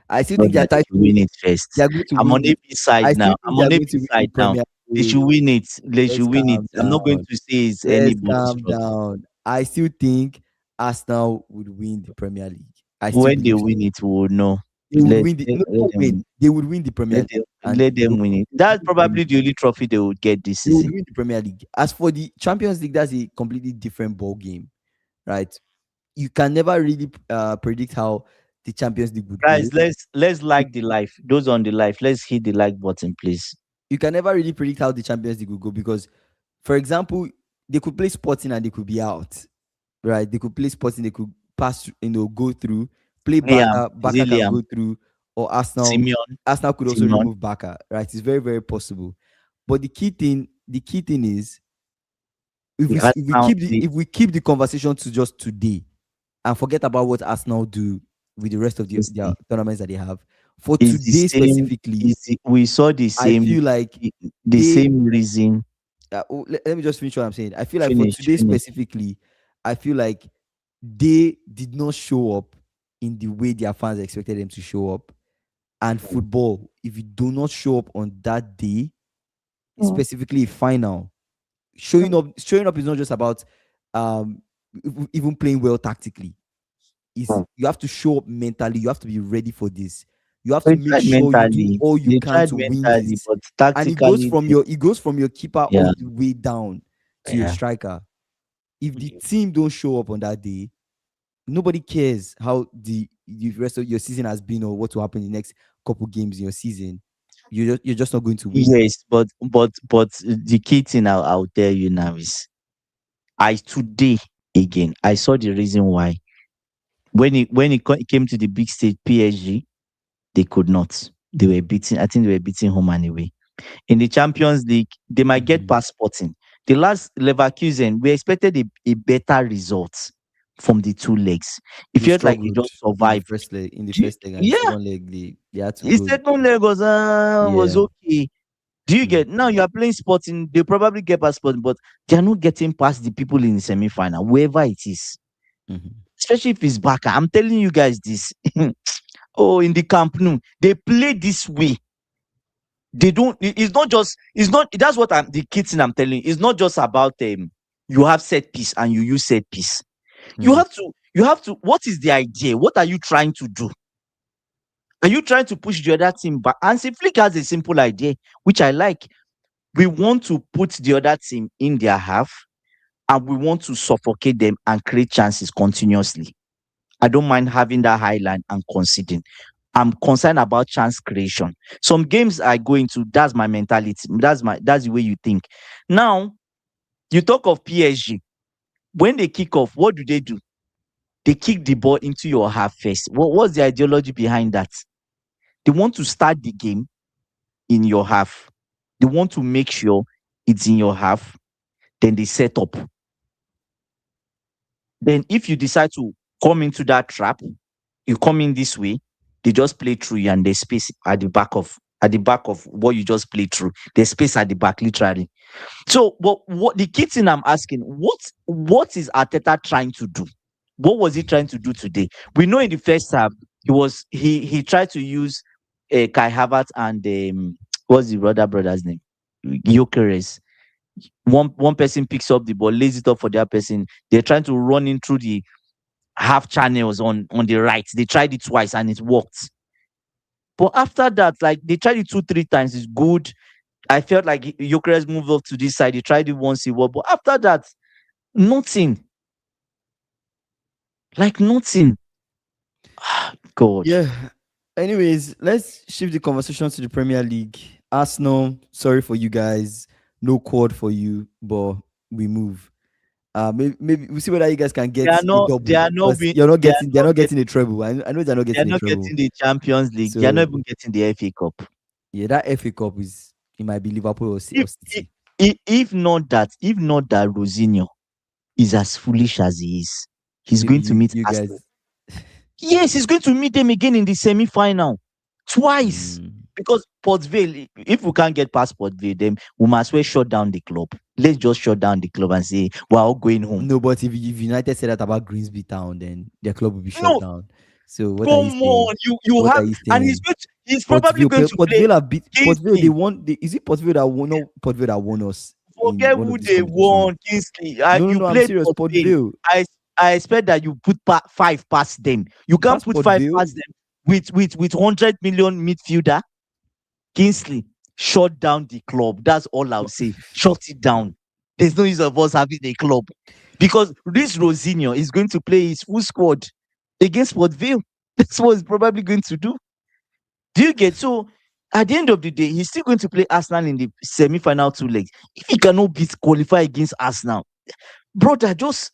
[SPEAKER 1] I still
[SPEAKER 2] But
[SPEAKER 1] think their
[SPEAKER 2] that they
[SPEAKER 1] title
[SPEAKER 2] should win it first.
[SPEAKER 1] they are going to
[SPEAKER 2] I'm
[SPEAKER 1] win
[SPEAKER 2] on
[SPEAKER 1] it.
[SPEAKER 2] AB side
[SPEAKER 1] I
[SPEAKER 2] now.
[SPEAKER 1] still think
[SPEAKER 2] I'm
[SPEAKER 1] they
[SPEAKER 2] on
[SPEAKER 1] are
[SPEAKER 2] AB
[SPEAKER 1] going to win the
[SPEAKER 2] side now.
[SPEAKER 1] Premier
[SPEAKER 2] They
[SPEAKER 1] League.
[SPEAKER 2] should win it. They
[SPEAKER 1] Let's
[SPEAKER 2] should win it.
[SPEAKER 1] calm
[SPEAKER 2] I'm not going
[SPEAKER 1] down.
[SPEAKER 2] to say it's
[SPEAKER 1] Let's
[SPEAKER 2] anybody's
[SPEAKER 1] calm
[SPEAKER 2] fault.
[SPEAKER 1] down. I still think Arsenal would win the Premier League. I still
[SPEAKER 2] When they
[SPEAKER 1] believe so.
[SPEAKER 2] win it, we will know.
[SPEAKER 1] They would win the no,
[SPEAKER 2] Let
[SPEAKER 1] no,
[SPEAKER 2] them
[SPEAKER 1] wait.
[SPEAKER 2] win.
[SPEAKER 1] They would win the Premier League and
[SPEAKER 2] Let them win it. That's probably the only trophy they will get this
[SPEAKER 1] they would
[SPEAKER 2] season.
[SPEAKER 1] win the Premier League. As for the Champions League, that's a completely different ball game, right? You can never really predict how the Champions League would go.
[SPEAKER 2] Guys, let's like the life. Those on the life, let's hit the like button, please.
[SPEAKER 1] You can never really predict how the Champions League will go because, for example, they could play Sporting and they could be out, right? They could play Sporting, they could pass, go through, play
[SPEAKER 2] Liam,
[SPEAKER 1] Baka,
[SPEAKER 2] is it
[SPEAKER 1] Baka can
[SPEAKER 2] Liam?
[SPEAKER 1] go through, or
[SPEAKER 2] Simeon,
[SPEAKER 1] Arsenal could also
[SPEAKER 2] Simeon.
[SPEAKER 1] remove Baka, right? It's very, very possible. But the key thing is
[SPEAKER 2] The Arsenal,
[SPEAKER 1] if we keep the conversation to just today and forget about what Arsenal do with the rest of their tournaments that they have, for
[SPEAKER 2] is the
[SPEAKER 1] today
[SPEAKER 2] same.
[SPEAKER 1] specifically,
[SPEAKER 2] We saw the
[SPEAKER 1] I
[SPEAKER 2] same,
[SPEAKER 1] feel like
[SPEAKER 2] the
[SPEAKER 1] they
[SPEAKER 2] same reason.
[SPEAKER 1] let me just finish what I'm saying. I feel like for
[SPEAKER 2] Finish,
[SPEAKER 1] today
[SPEAKER 2] finish.
[SPEAKER 1] specifically, I feel like they did not show up in the way their fans expected them to show up. And football, if you do not show up on that day, specifically a final, showing up is not just about um even playing well tactically. You have to show up mentally. You have to be ready for this. You have to
[SPEAKER 2] They
[SPEAKER 1] make
[SPEAKER 2] tried
[SPEAKER 1] sure you do
[SPEAKER 2] mentally.
[SPEAKER 1] all you
[SPEAKER 2] They
[SPEAKER 1] can
[SPEAKER 2] tried
[SPEAKER 1] to win
[SPEAKER 2] mentally,
[SPEAKER 1] this.
[SPEAKER 2] but
[SPEAKER 1] And
[SPEAKER 2] tactically,
[SPEAKER 1] it goes from your keeper
[SPEAKER 2] yeah,
[SPEAKER 1] all the way down to your
[SPEAKER 2] yeah.
[SPEAKER 1] striker. If the team don't show up on that day, nobody cares how the rest of your season has been or what will happen in the next couple games in your season. You're just not going to win.
[SPEAKER 2] Yes, but the key thing I'll tell you now is I today again I saw the reason why it came to the big stage PSG they could not. They were beating. I think they were beating home and away. In the Champions League, they might get
[SPEAKER 1] Mhm.
[SPEAKER 2] past Sporting. The last Leverkusen, we expected a better result from the two legs. It
[SPEAKER 1] They
[SPEAKER 2] felt like they
[SPEAKER 1] struggled
[SPEAKER 2] just survived.
[SPEAKER 1] in the
[SPEAKER 2] Do you-
[SPEAKER 1] first leg, and the
[SPEAKER 2] Yeah,
[SPEAKER 1] second leg they had to
[SPEAKER 2] the
[SPEAKER 1] go.
[SPEAKER 2] second leg was
[SPEAKER 1] Yeah.
[SPEAKER 2] okay. Do you
[SPEAKER 1] Mm.
[SPEAKER 2] get now? You are playing Sporting. They probably get past Sporting, but they are not getting past the people in the semi-final, wherever it is.
[SPEAKER 1] Mhm.
[SPEAKER 2] Especially if it's back. I'm telling you guys this. Oh, in the Camp Nou, they play this way. They don't. It's not just. It's not. That's what I'm. The kid thing I'm telling you. It's not just about you have set piece and you use set piece. You
[SPEAKER 1] Mhm.
[SPEAKER 2] have to. You have to. What is the idea? What are you trying to do? Are you trying to push the other team back? And Flick has a simple idea, which I like. We want to put the other team in their half, and we want to suffocate them and create chances continuously. I don't mind having that high line and conceding. I'm concerned about chance creation. Some games I go into, that's my mentality. That's the way you think. Now, you talk of PSG. When they kick off, what do? They kick the ball into your half first. What's the ideology behind that? They want to start the game in your half. They want to make sure it's in your half. Then they set up. Then if you decide to come into that trap, you come in this way, they just play through you and there's space at the back of what you just played through. There's space at the back, literally. So what the key thing I'm asking, what is Arteta trying to do? What was he trying to do today? We know in the first half he tried to use Kai Havertz and what's the other brother's name? Gyökeres. One person picks up the ball, lays it up for the other person. They're trying to run in through the half channels on the right. They tried it twice and it worked. But after that, like they tried it two, three times, it's good. I felt like Gyökeres moved off to this side. He tried it once, it worked. But after that, nothing. Like nothing. God.
[SPEAKER 1] Yeah. Anyways, let's shift the conversation to the Premier League. Arsenal, sorry for you guys. No quad for you, but we move. Maybe we'll see whether you guys can
[SPEAKER 2] They
[SPEAKER 1] get
[SPEAKER 2] are
[SPEAKER 1] a
[SPEAKER 2] not they
[SPEAKER 1] double
[SPEAKER 2] are not
[SPEAKER 1] because
[SPEAKER 2] win, they are
[SPEAKER 1] they're
[SPEAKER 2] not
[SPEAKER 1] not
[SPEAKER 2] get
[SPEAKER 1] getting a treble. I know they're not
[SPEAKER 2] they are
[SPEAKER 1] getting a
[SPEAKER 2] not
[SPEAKER 1] treble.
[SPEAKER 2] getting the Champions League. They are not
[SPEAKER 1] So
[SPEAKER 2] even getting the FA Cup.
[SPEAKER 1] yeah, that FA Cup is it might be Liverpool
[SPEAKER 2] If
[SPEAKER 1] or
[SPEAKER 2] if,
[SPEAKER 1] City.
[SPEAKER 2] if not that Rosinho is as foolish as he is, he's
[SPEAKER 1] Maybe
[SPEAKER 2] going to meet
[SPEAKER 1] you
[SPEAKER 2] Arsenal.
[SPEAKER 1] guys.
[SPEAKER 2] Yes, he's going to meet them again in the semi-final. Twice.
[SPEAKER 1] Mm.
[SPEAKER 2] Because Port Vale, if we can't get past Port Vale, then we must well shut down the club. Let's just shut down the club and say we're all going home.
[SPEAKER 1] No, but if United said that about Grimsby Town, then their club will be shut
[SPEAKER 2] No,
[SPEAKER 1] down. So what are you
[SPEAKER 2] come
[SPEAKER 1] saying?
[SPEAKER 2] on. You
[SPEAKER 1] What are
[SPEAKER 2] have
[SPEAKER 1] you
[SPEAKER 2] and
[SPEAKER 1] saying?
[SPEAKER 2] he's probably going to
[SPEAKER 1] Port
[SPEAKER 2] play
[SPEAKER 1] Vale have beat Port Vale. They
[SPEAKER 2] Kingsley.
[SPEAKER 1] won. Is it Port Vale that won? No, Port Vale that won us in
[SPEAKER 2] Forget
[SPEAKER 1] one of
[SPEAKER 2] who
[SPEAKER 1] these
[SPEAKER 2] they
[SPEAKER 1] competitions.
[SPEAKER 2] won, Kingsley.
[SPEAKER 1] No,
[SPEAKER 2] You
[SPEAKER 1] no, I'm
[SPEAKER 2] played
[SPEAKER 1] serious.
[SPEAKER 2] Port
[SPEAKER 1] Port
[SPEAKER 2] Vale.
[SPEAKER 1] Vale.
[SPEAKER 2] I expect that you put five past them. You
[SPEAKER 1] You
[SPEAKER 2] can't
[SPEAKER 1] pass
[SPEAKER 2] put
[SPEAKER 1] Port
[SPEAKER 2] five
[SPEAKER 1] Vale.
[SPEAKER 2] past them with 100 million midfielder. Kingsley, shut down the club. That's all I'll say. Shut it down. There's no use of us having a club. Because this Rosinho is going to play his full squad against Port Vale. That's what he's probably going to do. Do you get so? At the end of the day, he's still going to play Arsenal in the semi-final two legs. If he cannot beat qualify against Arsenal, brother, just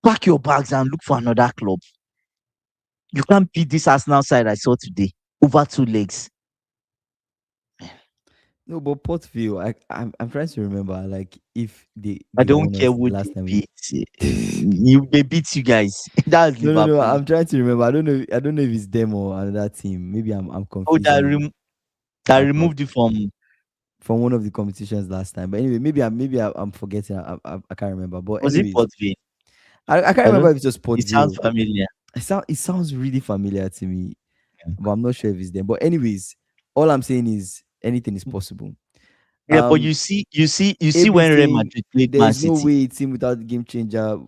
[SPEAKER 2] pack your bags and look for another club. You can't beat this Arsenal side I saw today over two legs.
[SPEAKER 1] No, but Port Vale. I'm trying to remember. Like if
[SPEAKER 2] I
[SPEAKER 1] they
[SPEAKER 2] don't
[SPEAKER 1] won
[SPEAKER 2] care
[SPEAKER 1] us the
[SPEAKER 2] who
[SPEAKER 1] last
[SPEAKER 2] they
[SPEAKER 1] time we.
[SPEAKER 2] beat. They beat you guys. That's
[SPEAKER 1] No, no, no.
[SPEAKER 2] Liverpool.
[SPEAKER 1] I'm trying to remember. I don't know. I don't know if it's them or another team. Maybe I'm
[SPEAKER 2] Oh,
[SPEAKER 1] confusing.
[SPEAKER 2] that
[SPEAKER 1] I'm
[SPEAKER 2] removed it
[SPEAKER 1] from one of the competitions last time. But anyway, I'm forgetting. I can't remember. But
[SPEAKER 2] was it
[SPEAKER 1] anyways,
[SPEAKER 2] Port Vale?
[SPEAKER 1] I can't
[SPEAKER 2] I
[SPEAKER 1] remember
[SPEAKER 2] don't
[SPEAKER 1] if it's just Port
[SPEAKER 2] it sounds
[SPEAKER 1] Vale.
[SPEAKER 2] familiar.
[SPEAKER 1] It sounds really familiar to me, but I'm not sure if it's them. But anyways, all I'm saying is anything is possible.
[SPEAKER 2] Yeah, but
[SPEAKER 1] Um,
[SPEAKER 2] you see
[SPEAKER 1] Abby
[SPEAKER 2] when Real
[SPEAKER 1] saying
[SPEAKER 2] Madrid played
[SPEAKER 1] there
[SPEAKER 2] Man
[SPEAKER 1] is no
[SPEAKER 2] City.
[SPEAKER 1] way a team without the game changer,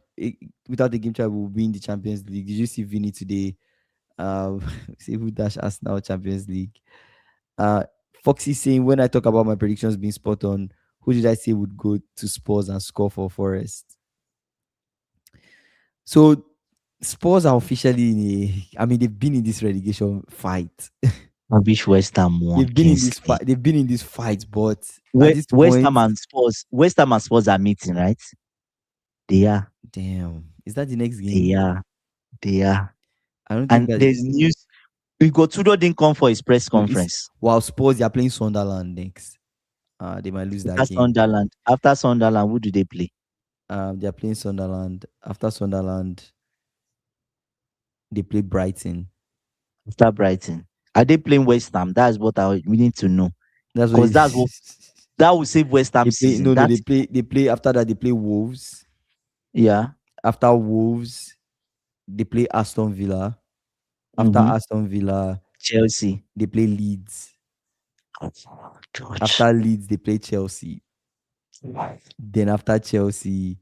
[SPEAKER 1] without the game changer, will win the Champions League. Did you see Vinny today? See who dash Arsenal Champions League. Uh, Foxy saying when I talk about my predictions being spot on, who did I say would go to Spurs and score for Forest? So Spurs are officially in a. I mean, they've been in this relegation fight
[SPEAKER 2] I wish West Ham won,
[SPEAKER 1] They've been in this
[SPEAKER 2] Kingsley.
[SPEAKER 1] fight. They've been in this fight, but at this
[SPEAKER 2] West Ham
[SPEAKER 1] point,
[SPEAKER 2] and Spurs. West Ham and Spurs are meeting, right? They are.
[SPEAKER 1] damn, is that the next
[SPEAKER 2] They
[SPEAKER 1] game?
[SPEAKER 2] are. They are.
[SPEAKER 1] I don't think
[SPEAKER 2] And
[SPEAKER 1] that.
[SPEAKER 2] there's news. We got Tudor didn't come for his press
[SPEAKER 1] No, it's
[SPEAKER 2] conference.
[SPEAKER 1] while Spurs they are playing Sunderland next. They might lose that
[SPEAKER 2] After
[SPEAKER 1] game.
[SPEAKER 2] Sunderland. After Sunderland, who do they play?
[SPEAKER 1] They are playing Sunderland. After Sunderland, they play Brighton.
[SPEAKER 2] After Brighton. Are they playing West Ham? That's what we need to know.
[SPEAKER 1] That's what
[SPEAKER 2] Because that's what that will save West Ham
[SPEAKER 1] they play.
[SPEAKER 2] season.
[SPEAKER 1] No, no,
[SPEAKER 2] That's
[SPEAKER 1] they play after that. They play Wolves.
[SPEAKER 2] yeah.
[SPEAKER 1] After Wolves, they play Aston Villa. After
[SPEAKER 2] Mm-hmm.
[SPEAKER 1] Aston Villa,
[SPEAKER 2] Chelsea.
[SPEAKER 1] they play Leeds.
[SPEAKER 2] Oh, George.
[SPEAKER 1] After Leeds, they play Chelsea. Then after Chelsea,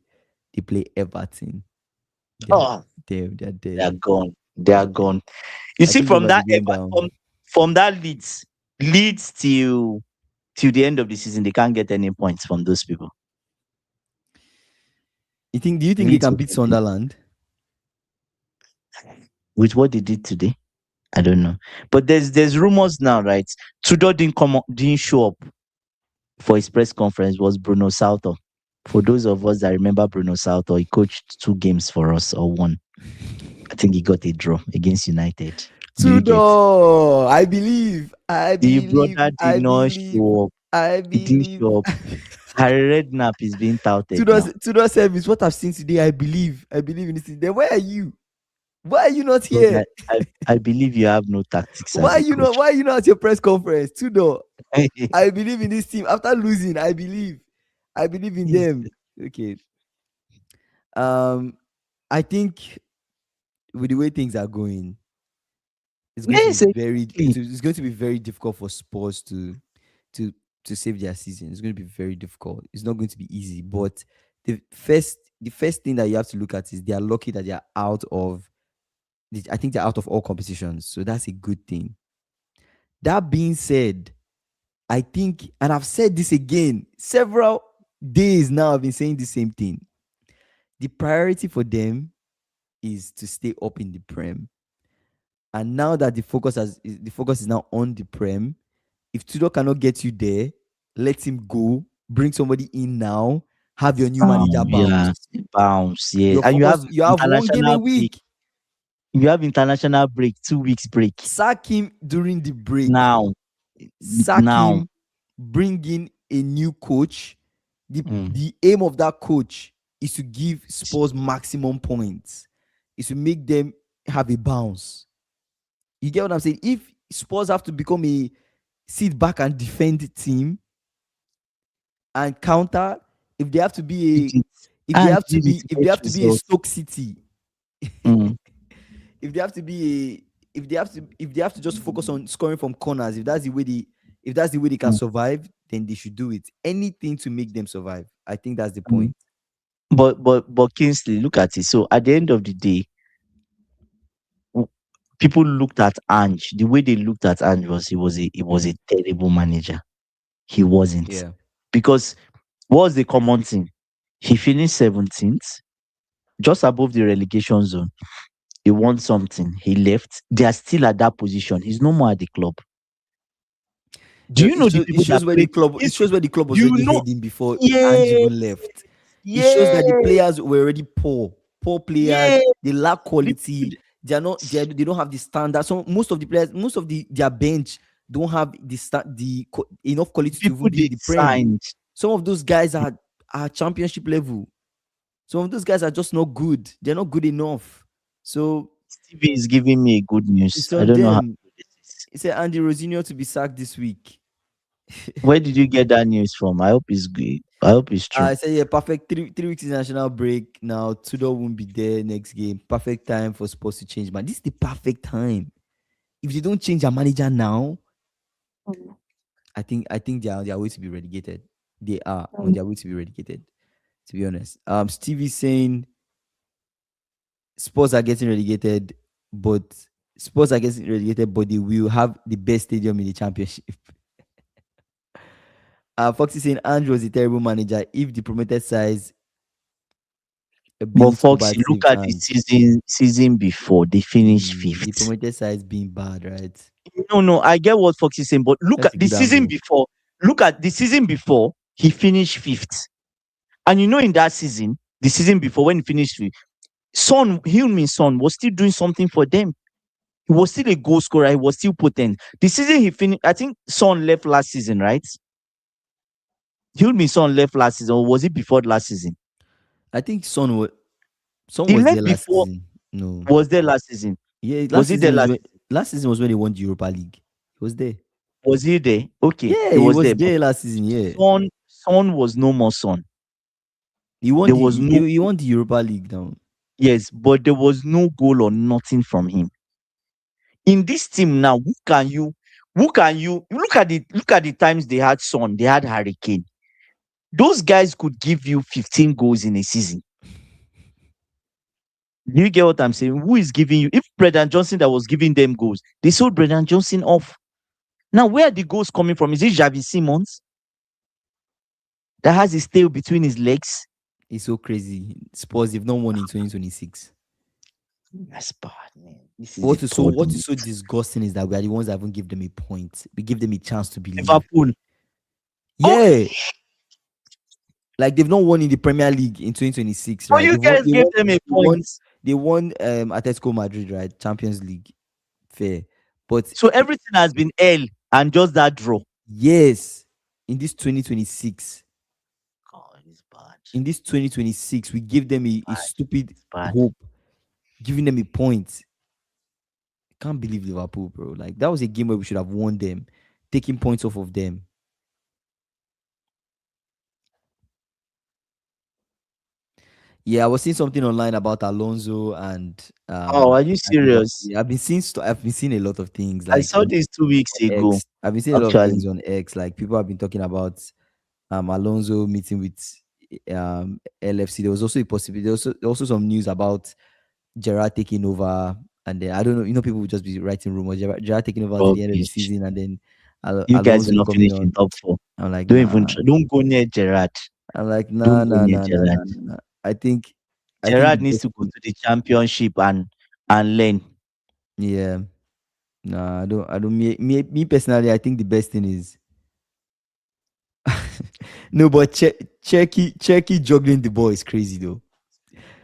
[SPEAKER 1] they play Everton.
[SPEAKER 2] Oh,
[SPEAKER 1] They're
[SPEAKER 2] they are
[SPEAKER 1] dead.
[SPEAKER 2] gone. They are gone. You
[SPEAKER 1] I
[SPEAKER 2] see,
[SPEAKER 1] think they
[SPEAKER 2] from
[SPEAKER 1] might be
[SPEAKER 2] that
[SPEAKER 1] going down.
[SPEAKER 2] from that Leeds till the end of the season, they can't get any points from those people.
[SPEAKER 1] Do you think they
[SPEAKER 2] Leeds
[SPEAKER 1] can
[SPEAKER 2] will
[SPEAKER 1] beat
[SPEAKER 2] get it.
[SPEAKER 1] Sunderland?
[SPEAKER 2] With what they did today. I don't know. But there's rumors now, right? Tudor didn't show up for his press conference was Bruno Salto. For those of us that remember Bruno Salto, he coached 2 games for us or one. I think he got a draw against United. Do you get?
[SPEAKER 1] Tudor, I believe. I
[SPEAKER 2] The
[SPEAKER 1] believe.
[SPEAKER 2] brother did
[SPEAKER 1] I
[SPEAKER 2] not
[SPEAKER 1] believe.
[SPEAKER 2] show up.
[SPEAKER 1] I
[SPEAKER 2] He didn't
[SPEAKER 1] believe.
[SPEAKER 2] show up. Harry Redknapp is being touted now.
[SPEAKER 1] Tudor service. What I've seen today, I believe. I believe in this. Then where are you? Why are you not
[SPEAKER 2] But
[SPEAKER 1] here?
[SPEAKER 2] I believe you have no tactics
[SPEAKER 1] Why
[SPEAKER 2] as
[SPEAKER 1] are
[SPEAKER 2] a
[SPEAKER 1] you not?
[SPEAKER 2] coach.
[SPEAKER 1] Why are you not at your press conference? Tudor, I believe in this team. After losing, I believe. I believe in
[SPEAKER 2] He's-
[SPEAKER 1] them. Okay. I think with the way things are going, it's going to be
[SPEAKER 2] yes,
[SPEAKER 1] very
[SPEAKER 2] exactly.
[SPEAKER 1] it's going to be very difficult for Spurs to to save their season. It's going to be very difficult. It's not going to be easy. But the first thing that you have to look at is they are lucky that they are out of. I think they're out of all competitions, so that's a good thing. That being said, I think, and I've said this again several days now. I've been saying the same thing. The priority for them is to stay up in the Prem. And now that the focus is now on the Prem, if Tudor cannot get you there, let him go. Bring somebody in now. Have your new manager
[SPEAKER 2] Yeah,
[SPEAKER 1] bounce.
[SPEAKER 2] bounce. Yeah,
[SPEAKER 1] Your
[SPEAKER 2] and
[SPEAKER 1] focus. You have one game a
[SPEAKER 2] break.
[SPEAKER 1] week.
[SPEAKER 2] You have international break, 2 weeks break.
[SPEAKER 1] Sack him during the break.
[SPEAKER 2] Now,
[SPEAKER 1] Sack
[SPEAKER 2] now.
[SPEAKER 1] him. Bring in a new coach. The
[SPEAKER 2] Mm.
[SPEAKER 1] the aim of that coach is to give Spurs maximum points. Is to make them have a bounce. You get what I'm saying? If Spurs have to become a sit back and defend team and counter, if they have to be
[SPEAKER 2] Did
[SPEAKER 1] a
[SPEAKER 2] it
[SPEAKER 1] if they
[SPEAKER 2] and
[SPEAKER 1] have to
[SPEAKER 2] did it
[SPEAKER 1] be
[SPEAKER 2] to
[SPEAKER 1] if
[SPEAKER 2] get
[SPEAKER 1] they have to be a
[SPEAKER 2] results.
[SPEAKER 1] Stoke City,
[SPEAKER 2] Mm.
[SPEAKER 1] if they have to be a if they have to just focus on scoring from corners, if that's the way they can
[SPEAKER 2] Mm.
[SPEAKER 1] survive, then they should do it. Anything to make them survive. I think that's the
[SPEAKER 2] Mm.
[SPEAKER 1] point.
[SPEAKER 2] But Kingsley, look at it. So at the end of the day, people looked at Ange. The way they looked at Ange was he was a terrible manager. He wasn't.
[SPEAKER 1] Yeah.
[SPEAKER 2] Because what was the common thing? He finished 17th, just above the relegation zone. He won something. He left. They are still at that position. He's no more at the club. Do you know the
[SPEAKER 1] It
[SPEAKER 2] people that
[SPEAKER 1] shows where
[SPEAKER 2] play?
[SPEAKER 1] the club was
[SPEAKER 2] You
[SPEAKER 1] already
[SPEAKER 2] know,
[SPEAKER 1] heading before Ange
[SPEAKER 2] yeah,
[SPEAKER 1] even left. It shows that the
[SPEAKER 2] yeah,
[SPEAKER 1] players were already poor players.
[SPEAKER 2] yeah.
[SPEAKER 1] They lack
[SPEAKER 2] The
[SPEAKER 1] quality. They are not. They don't have the standard. So most of the players, most of their bench don't have enough quality to even
[SPEAKER 2] people
[SPEAKER 1] be
[SPEAKER 2] they
[SPEAKER 1] in the Prem.
[SPEAKER 2] signed.
[SPEAKER 1] Some of those guys are championship level. Some of those guys are just not good. They're not good enough. So
[SPEAKER 2] Stevie is giving me a good news.
[SPEAKER 1] it's
[SPEAKER 2] I
[SPEAKER 1] on
[SPEAKER 2] don't know how
[SPEAKER 1] them.
[SPEAKER 2] good it is.
[SPEAKER 1] He said Andy Rosinho to be sacked this week.
[SPEAKER 2] Where did you get that news from? I hope it's good. I hope it's true.
[SPEAKER 1] I say yeah, perfect. Three weeks international break. Now Tudor won't be there next game. Perfect time for Spurs to change. Man, this is the perfect time. If they don't change their manager now, I think they are on their way to be relegated. They are on their way to be relegated. To be honest, Stevie saying Spurs are getting relegated, but they will have the best stadium in the championship. Foxy saying Andrew was a terrible manager. If the promoted size
[SPEAKER 2] But
[SPEAKER 1] being sober
[SPEAKER 2] Foxy,
[SPEAKER 1] at the
[SPEAKER 2] look
[SPEAKER 1] same
[SPEAKER 2] at the
[SPEAKER 1] time.
[SPEAKER 2] season before they finished
[SPEAKER 1] The
[SPEAKER 2] fifth.
[SPEAKER 1] promoted sides being bad, right?
[SPEAKER 2] No, no, I get what Fox is saying, but look
[SPEAKER 1] That's
[SPEAKER 2] at
[SPEAKER 1] a
[SPEAKER 2] the
[SPEAKER 1] good
[SPEAKER 2] season
[SPEAKER 1] angle.
[SPEAKER 2] before. Look at the season before he finished fifth, and in that season, the season before when he finished fifth, Son Heung-min Son was still doing something for them. He was still a goal scorer. He was still potent. The season he finished, I think Son left last season, right? Heung-min Son left last season, or was it before last season?
[SPEAKER 1] I think Son
[SPEAKER 2] He
[SPEAKER 1] was there
[SPEAKER 2] left
[SPEAKER 1] last
[SPEAKER 2] before.
[SPEAKER 1] season. No.
[SPEAKER 2] Was there last season?
[SPEAKER 1] Yeah,
[SPEAKER 2] Was he there last season?
[SPEAKER 1] last season was when they won the Europa League. He was there.
[SPEAKER 2] Was he there? Okay,
[SPEAKER 1] Yeah,
[SPEAKER 2] he
[SPEAKER 1] he
[SPEAKER 2] was
[SPEAKER 1] was
[SPEAKER 2] there. But
[SPEAKER 1] there last season. Yeah.
[SPEAKER 2] Son was no more Son.
[SPEAKER 1] He won
[SPEAKER 2] There
[SPEAKER 1] the
[SPEAKER 2] was no,
[SPEAKER 1] he won the Europa League now.
[SPEAKER 2] yes, but there was no goal or nothing from him. In this team now, who can you look at the times they had Son, they had Hurricane. Those guys could give you 15 goals in a season. Do you get what I'm saying? Who is giving you? If Brendan Johnson that was giving them goals, they sold Brendan Johnson off. Now, where are the goals coming from? Is it Javi Simons that has his tail between his legs?
[SPEAKER 1] It's so crazy. Spurs, they've not won in 2026.
[SPEAKER 2] That's bad, man. This is a poor
[SPEAKER 1] What
[SPEAKER 2] team.
[SPEAKER 1] is so disgusting is that we are the ones that haven't give them a point. We give them a chance to believe.
[SPEAKER 2] Liverpool. Oh,
[SPEAKER 1] Yeah, like they've not won in the Premier League in 2026,
[SPEAKER 2] oh,
[SPEAKER 1] right?
[SPEAKER 2] you guys gave them a point.
[SPEAKER 1] They won Atletico Madrid, right? Champions League. Fair. But
[SPEAKER 2] So everything has been L and just that draw.
[SPEAKER 1] yes, in this 2026,
[SPEAKER 2] God, it's bad.
[SPEAKER 1] we give them a stupid
[SPEAKER 2] It's bad.
[SPEAKER 1] hope, giving them a point. Can't believe Liverpool, bro. Like that was a game where we should have won them, taking points off of them. Yeah, I was seeing something online about Alonso and
[SPEAKER 2] Oh, are you
[SPEAKER 1] Liverpool.
[SPEAKER 2] serious?
[SPEAKER 1] Yeah, I've been seeing a lot of things
[SPEAKER 2] I
[SPEAKER 1] like
[SPEAKER 2] saw this 2 weeks
[SPEAKER 1] on
[SPEAKER 2] ago,
[SPEAKER 1] X. I've been seeing a lot of
[SPEAKER 2] actually.
[SPEAKER 1] things on X. Like people have been talking about Alonso meeting with LFC. There was also a possibility. There was also some news about Gerard taking over, and then I don't know. People would just be writing rumors. Gerard taking over until the end of the
[SPEAKER 2] Rubbish.
[SPEAKER 1] season, and then
[SPEAKER 2] You guys will
[SPEAKER 1] Alonso
[SPEAKER 2] not
[SPEAKER 1] coming
[SPEAKER 2] finish in
[SPEAKER 1] on.
[SPEAKER 2] top four.
[SPEAKER 1] I'm like,
[SPEAKER 2] Don't even
[SPEAKER 1] nah.
[SPEAKER 2] try. Don't go near Gerard.
[SPEAKER 1] I'm like, nah,
[SPEAKER 2] Don't go
[SPEAKER 1] nah,
[SPEAKER 2] near
[SPEAKER 1] nah, nah,
[SPEAKER 2] Gerard.
[SPEAKER 1] nah, nah, nah. I think the
[SPEAKER 2] Gerard needs
[SPEAKER 1] best.
[SPEAKER 2] to go to the championship and learn.
[SPEAKER 1] Yeah, nah. I don't. Me personally, I think the best thing is no, but Cherky juggling the ball is crazy though.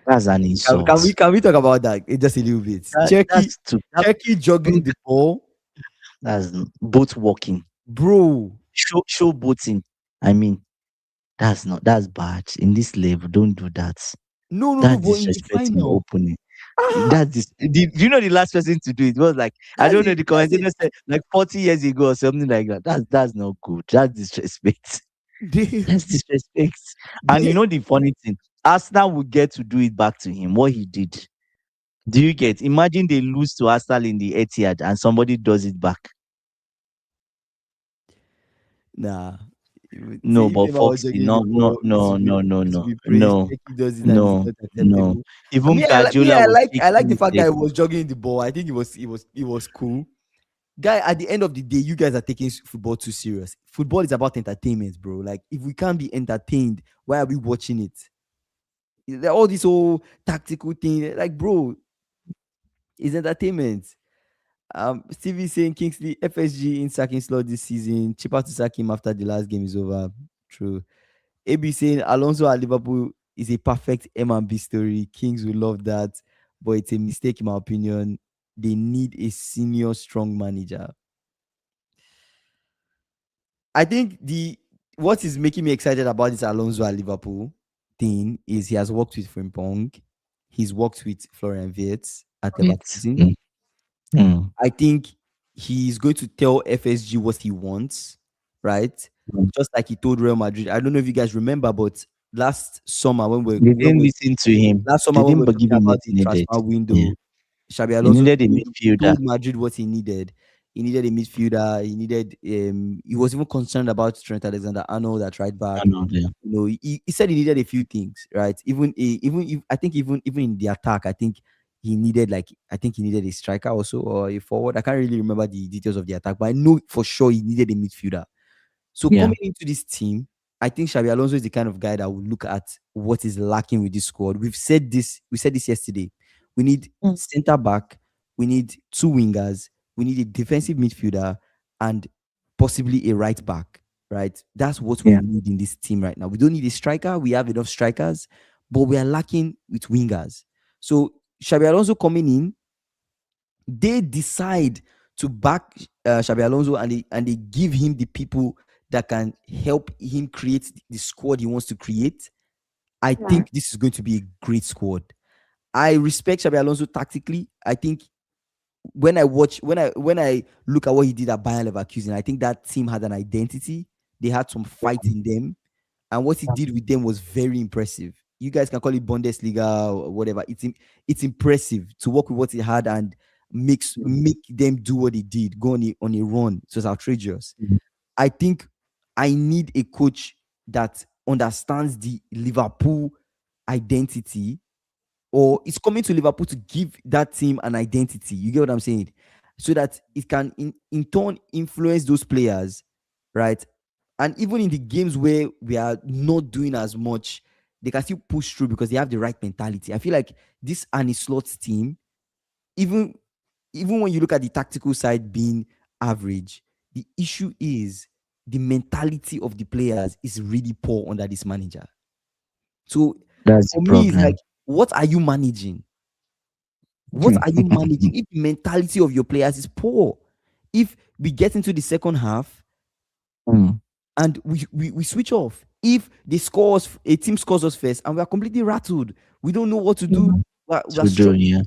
[SPEAKER 2] That's an insult.
[SPEAKER 1] Can we talk about that just a little bit?
[SPEAKER 2] That's to that,
[SPEAKER 1] Cherky juggling the ball,
[SPEAKER 2] that's both working.
[SPEAKER 1] bro.
[SPEAKER 2] Show boating. I mean, that's bad. In this level, don't do that.
[SPEAKER 1] No, no, no.
[SPEAKER 2] That's
[SPEAKER 1] But in the
[SPEAKER 2] disrespecting your
[SPEAKER 1] final,
[SPEAKER 2] opponent.
[SPEAKER 1] ah,
[SPEAKER 2] That's this. Do you know the last person to do it? It was like, I
[SPEAKER 1] that's
[SPEAKER 2] don't know.
[SPEAKER 1] it.
[SPEAKER 2] The
[SPEAKER 1] That's
[SPEAKER 2] commentator said like 40 years ago or something like that. That's not good. That's disrespect.
[SPEAKER 1] it.
[SPEAKER 2] That's disrespect. And
[SPEAKER 1] They,
[SPEAKER 2] the funny thing, Arsenal will get to do it back to him. What he did. Do you get? Imagine they lose to Arsenal in the Etihad and somebody does it back.
[SPEAKER 1] nah.
[SPEAKER 2] No,
[SPEAKER 1] Say if
[SPEAKER 2] but
[SPEAKER 1] Neymar was
[SPEAKER 2] Foxy,
[SPEAKER 1] juggling the
[SPEAKER 2] no, no,
[SPEAKER 1] ball,
[SPEAKER 2] no, no, no,
[SPEAKER 1] it
[SPEAKER 2] no,
[SPEAKER 1] will be praised.
[SPEAKER 2] no,
[SPEAKER 1] Cherky does it and it's
[SPEAKER 2] no,
[SPEAKER 1] not
[SPEAKER 2] no.
[SPEAKER 1] acceptable.
[SPEAKER 2] Even
[SPEAKER 1] Me,
[SPEAKER 2] Guardiola was
[SPEAKER 1] I like
[SPEAKER 2] making
[SPEAKER 1] the fact that he
[SPEAKER 2] mistakes.
[SPEAKER 1] was juggling the ball. I think it was cool. Guy, at the end of the day, you guys are taking football too serious. Football is about entertainment, bro. Like, if we can't be entertained, why are we watching it? All this whole tactical thing, like, bro, it's entertainment. Stevie saying Kingsley FSG in sacking slot this season. Cheaper to sack him after the last game is over. True. AB saying Alonso at Liverpool is a perfect M&B story. Kings will love that, but it's a mistake in my opinion. They need a senior strong manager. I think the what is making me excited about this Alonso at Liverpool thing is he has worked with Frimpong, he's worked with Florian Wirtz at
[SPEAKER 2] Wait.
[SPEAKER 1] Leverkusen.
[SPEAKER 2] Mm, mm,
[SPEAKER 1] I think he's going to tell FSG what he wants, right?
[SPEAKER 2] mm.
[SPEAKER 1] Just like he told Real Madrid. I don't know if you guys remember, but last summer
[SPEAKER 2] They didn't listen to him. They
[SPEAKER 1] when we
[SPEAKER 2] didn't
[SPEAKER 1] were
[SPEAKER 2] give
[SPEAKER 1] talking
[SPEAKER 2] him what
[SPEAKER 1] about
[SPEAKER 2] he
[SPEAKER 1] the
[SPEAKER 2] needed.
[SPEAKER 1] transfer
[SPEAKER 2] Yeah.
[SPEAKER 1] window, Xabi
[SPEAKER 2] He
[SPEAKER 1] Alonso
[SPEAKER 2] needed a
[SPEAKER 1] he
[SPEAKER 2] midfielder.
[SPEAKER 1] told Madrid what he needed. He needed a midfielder. He was even concerned about Trent Alexander-Arnold at right
[SPEAKER 2] I
[SPEAKER 1] back.
[SPEAKER 2] know them.
[SPEAKER 1] He said he needed a few things, right? Even if I think even in the attack, I think he needed a striker also or a forward. I can't really remember the details of the attack, but I know for sure he needed a midfielder. So
[SPEAKER 2] Yeah.
[SPEAKER 1] coming into this team, I think Xabi Alonso is the kind of guy that will look at what is lacking with this squad. We've said this. We said this yesterday. We need
[SPEAKER 2] Mm.
[SPEAKER 1] center back. We need two wingers. We need a defensive midfielder and possibly a right back. Right. That's what we
[SPEAKER 2] Yeah.
[SPEAKER 1] need in this team right now. We don't need a striker. We have enough strikers, but we are lacking with wingers. So Xabi Alonso coming in, they decide to back Xabi Alonso, and they give him the people that can help him create the squad he wants to create. I think this is going to be a great squad. I respect Xabi Alonso tactically. I think when I look at what he did at Bayern Leverkusen, I think that team had an identity. They had some fight in them, and what he did with them was very impressive. You guys can call it Bundesliga or whatever. It's impressive to work with what he had and make them do what he did, go on a run. So it's outrageous.
[SPEAKER 2] Mhm.
[SPEAKER 1] I think I need a coach that understands the Liverpool identity, or it's coming to Liverpool to give that team an identity. You get what I'm saying? So that it can in turn influence those players, right? And even in the games where we are not doing as much, they can still push through because they have the right mentality. I feel like this Annie Slot's team, even even when you look at the tactical side being average, the issue is the mentality of the players is really poor under this manager. So
[SPEAKER 2] That's the
[SPEAKER 1] for me, it's like,
[SPEAKER 2] problem.
[SPEAKER 1] what are you managing? What
[SPEAKER 2] Hmm.
[SPEAKER 1] are you managing? If the mentality of your players is poor, if we get into the second half
[SPEAKER 2] Hmm.
[SPEAKER 1] and we switch off, if a team scores us first and we are completely rattled, we don't know what to do. We're
[SPEAKER 2] To do,
[SPEAKER 1] struggling.
[SPEAKER 2] yeah.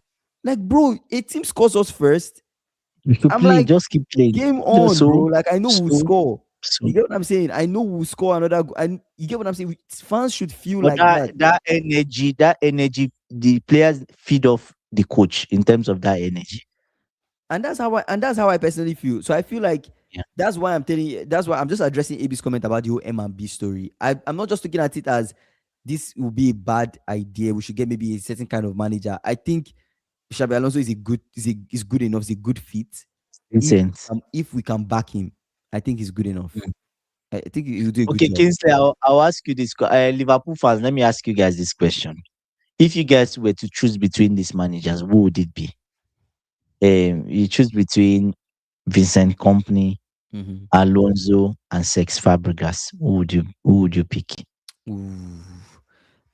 [SPEAKER 1] Like, bro, a team scores us first.
[SPEAKER 2] You should
[SPEAKER 1] I'm
[SPEAKER 2] play,
[SPEAKER 1] like,
[SPEAKER 2] just keep playing.
[SPEAKER 1] game
[SPEAKER 2] Just
[SPEAKER 1] on, bro.
[SPEAKER 2] so,
[SPEAKER 1] Like, I know we'll
[SPEAKER 2] so,
[SPEAKER 1] score.
[SPEAKER 2] so.
[SPEAKER 1] You get what I'm saying? I know we'll score another. And you get what I'm saying? Fans should feel
[SPEAKER 2] But
[SPEAKER 1] like that.
[SPEAKER 2] that energy, the players feed off the coach in terms of that energy.
[SPEAKER 1] And that's how I personally feel. So I feel like
[SPEAKER 2] Yeah.
[SPEAKER 1] that's why I'm just addressing AB's comment about the whole M&B story. I'm not just looking at it as this will be a bad idea. We should get maybe a certain kind of manager. I think Xabi Alonso is good enough, is a good fit.
[SPEAKER 2] Decent.
[SPEAKER 1] If we can back him, I think he's good enough.
[SPEAKER 2] Mm.
[SPEAKER 1] I think he'll do a good
[SPEAKER 2] Okay,
[SPEAKER 1] job.
[SPEAKER 2] Kingsley, I'll ask you this. Liverpool fans, let me ask you guys this question. If you guys were to choose between these managers, who would it be? You choose between Vincent Company,
[SPEAKER 1] Mhm.
[SPEAKER 2] Alonso, and Sex Fabregas. Who would you pick?
[SPEAKER 1] Ooh.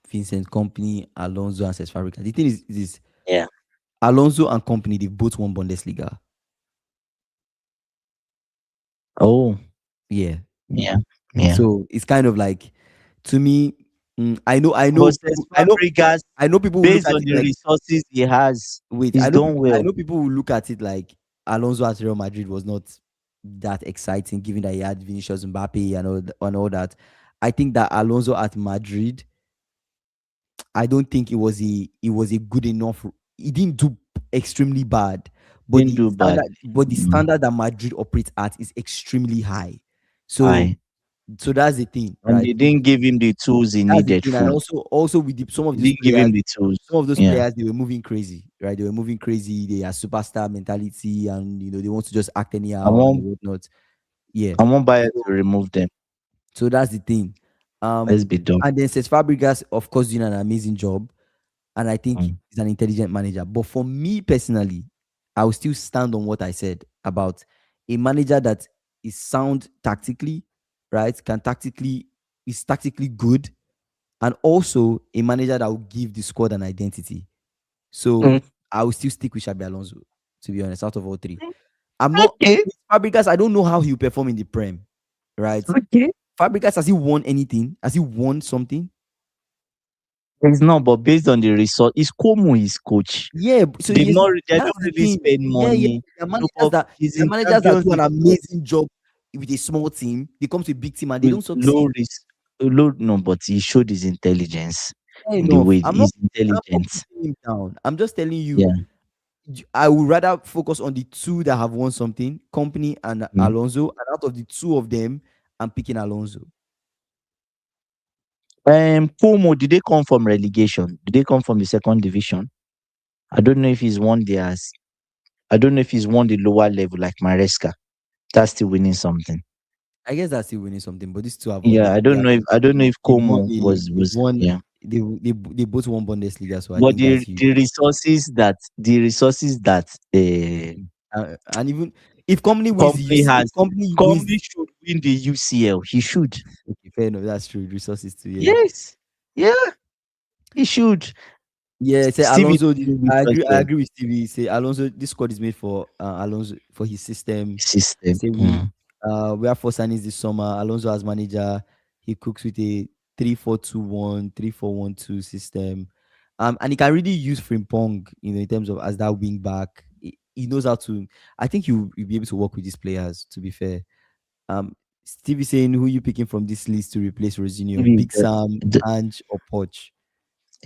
[SPEAKER 1] Vincent Company, Alonso, and Cesc Fabregas. The thing is
[SPEAKER 2] Yeah.
[SPEAKER 1] Alonso and Company, they've both won Bundesliga.
[SPEAKER 2] Oh,
[SPEAKER 1] Yeah.
[SPEAKER 2] yeah. Yeah.
[SPEAKER 1] So it's kind of like, to me, I know,
[SPEAKER 2] But Sex Fabregas,
[SPEAKER 1] I know people will look
[SPEAKER 2] based
[SPEAKER 1] at
[SPEAKER 2] on
[SPEAKER 1] it
[SPEAKER 2] the
[SPEAKER 1] like,
[SPEAKER 2] resources he has,
[SPEAKER 1] wait,
[SPEAKER 2] he's done
[SPEAKER 1] I
[SPEAKER 2] well.
[SPEAKER 1] know people will look at it like Alonso at Real Madrid was not that exciting, given that he had Vinicius Mbappe and all that. I think that Alonso at Madrid, I don't think it was a good enough. He didn't do extremely bad, but
[SPEAKER 2] Didn't
[SPEAKER 1] the
[SPEAKER 2] do bad.
[SPEAKER 1] standard but the
[SPEAKER 2] Mm,
[SPEAKER 1] standard that Madrid operates at is extremely high. So
[SPEAKER 2] aye.
[SPEAKER 1] that's the thing,
[SPEAKER 2] And
[SPEAKER 1] right?
[SPEAKER 2] they didn't give him the tools he
[SPEAKER 1] That's the
[SPEAKER 2] needed
[SPEAKER 1] thing. And
[SPEAKER 2] for.
[SPEAKER 1] also with some of
[SPEAKER 2] They
[SPEAKER 1] those
[SPEAKER 2] didn't give him
[SPEAKER 1] players,
[SPEAKER 2] the tools. Yeah.
[SPEAKER 1] they were moving crazy, right? They were moving crazy. They have superstar mentality, and they want to just act
[SPEAKER 2] I
[SPEAKER 1] anyhow and
[SPEAKER 2] want
[SPEAKER 1] whatnot. Yeah.
[SPEAKER 2] I want Bayern
[SPEAKER 1] So,
[SPEAKER 2] to remove them.
[SPEAKER 1] that's the thing.
[SPEAKER 2] Let's be done.
[SPEAKER 1] And then Cesc Fabregas, of course, doing an amazing job, and I think
[SPEAKER 2] Mm.
[SPEAKER 1] he's an intelligent manager. But for me personally, I will still stand on what I said about a manager that is sound tactically, right? Is tactically good, and also a manager that will give the squad an identity. So
[SPEAKER 2] Mm.
[SPEAKER 1] I will still stick with Xabi Alonso, to be honest, out of all three. I'm not
[SPEAKER 2] Okay.
[SPEAKER 1] with Fabregas. I don't know how he'll perform in the Prem, right?
[SPEAKER 2] Okay.
[SPEAKER 1] Fabregas, has he won anything? Has he won something?
[SPEAKER 2] It's not, but based on the result, it's Como his coach.
[SPEAKER 1] Yeah, so yes,
[SPEAKER 2] They
[SPEAKER 1] that's
[SPEAKER 2] don't
[SPEAKER 1] the
[SPEAKER 2] really
[SPEAKER 1] thing.
[SPEAKER 2] spend
[SPEAKER 1] Yeah, yeah.
[SPEAKER 2] money.
[SPEAKER 1] There are
[SPEAKER 2] Look
[SPEAKER 1] managers
[SPEAKER 2] up,
[SPEAKER 1] that
[SPEAKER 2] he's
[SPEAKER 1] there are
[SPEAKER 2] in
[SPEAKER 1] managers that
[SPEAKER 2] Champions
[SPEAKER 1] do an
[SPEAKER 2] League
[SPEAKER 1] amazing job with a small team. They come to a big team and they
[SPEAKER 2] with
[SPEAKER 1] don't
[SPEAKER 2] low
[SPEAKER 1] succeed.
[SPEAKER 2] risk. Low, no, but he showed his intelligence
[SPEAKER 1] Fair
[SPEAKER 2] in the
[SPEAKER 1] enough.
[SPEAKER 2] way he's
[SPEAKER 1] I'm not
[SPEAKER 2] intelligent.
[SPEAKER 1] putting him down. I'm just telling you,
[SPEAKER 2] Yeah.
[SPEAKER 1] I would rather focus on the two that have won something, Company and
[SPEAKER 2] Mm.
[SPEAKER 1] Alonso. And out of the two of them, I'm picking Alonso.
[SPEAKER 2] Como, did they come from relegation? Did they come from the second division? I don't know if he's won theirs. I don't know if he's won the lower level like Maresca. That's still winning something.
[SPEAKER 1] I guess that's still winning something, but these two have won.
[SPEAKER 2] Yeah,
[SPEAKER 1] They have
[SPEAKER 2] I don't know if
[SPEAKER 1] they've won
[SPEAKER 2] Como
[SPEAKER 1] they've
[SPEAKER 2] was
[SPEAKER 1] won
[SPEAKER 2] yeah.
[SPEAKER 1] they both won Bundesliga, so I
[SPEAKER 2] But
[SPEAKER 1] think that's huge.
[SPEAKER 2] the resources that
[SPEAKER 1] And even if company wins the
[SPEAKER 2] company
[SPEAKER 1] UC,
[SPEAKER 2] has
[SPEAKER 1] if company
[SPEAKER 2] company
[SPEAKER 1] wins,
[SPEAKER 2] should win the UCL. He should.
[SPEAKER 1] okay, fair enough. That's true. Resources too. Yeah.
[SPEAKER 2] Yes. Yeah, he should.
[SPEAKER 1] Yeah, say
[SPEAKER 2] Stevie
[SPEAKER 1] Alonso.
[SPEAKER 2] doesn't wish
[SPEAKER 1] I
[SPEAKER 2] us
[SPEAKER 1] agree. I
[SPEAKER 2] well.
[SPEAKER 1] agree with Stevie. Say Alonso. This squad is made for Alonso for his system.
[SPEAKER 2] System.
[SPEAKER 1] Say
[SPEAKER 2] Mm.
[SPEAKER 1] we have four signings this summer. Alonso as manager. He cooks with a 3-4-2-1, 3-4-1-2 system. And he can really use Frimpong, in terms of as that wing back. He knows how to. I think you'll be able to work with these players. To be fair, um, Stevie saying who you picking from this list to replace Rosinho?
[SPEAKER 2] Stevie
[SPEAKER 1] Big Sam, Ange, or Poch?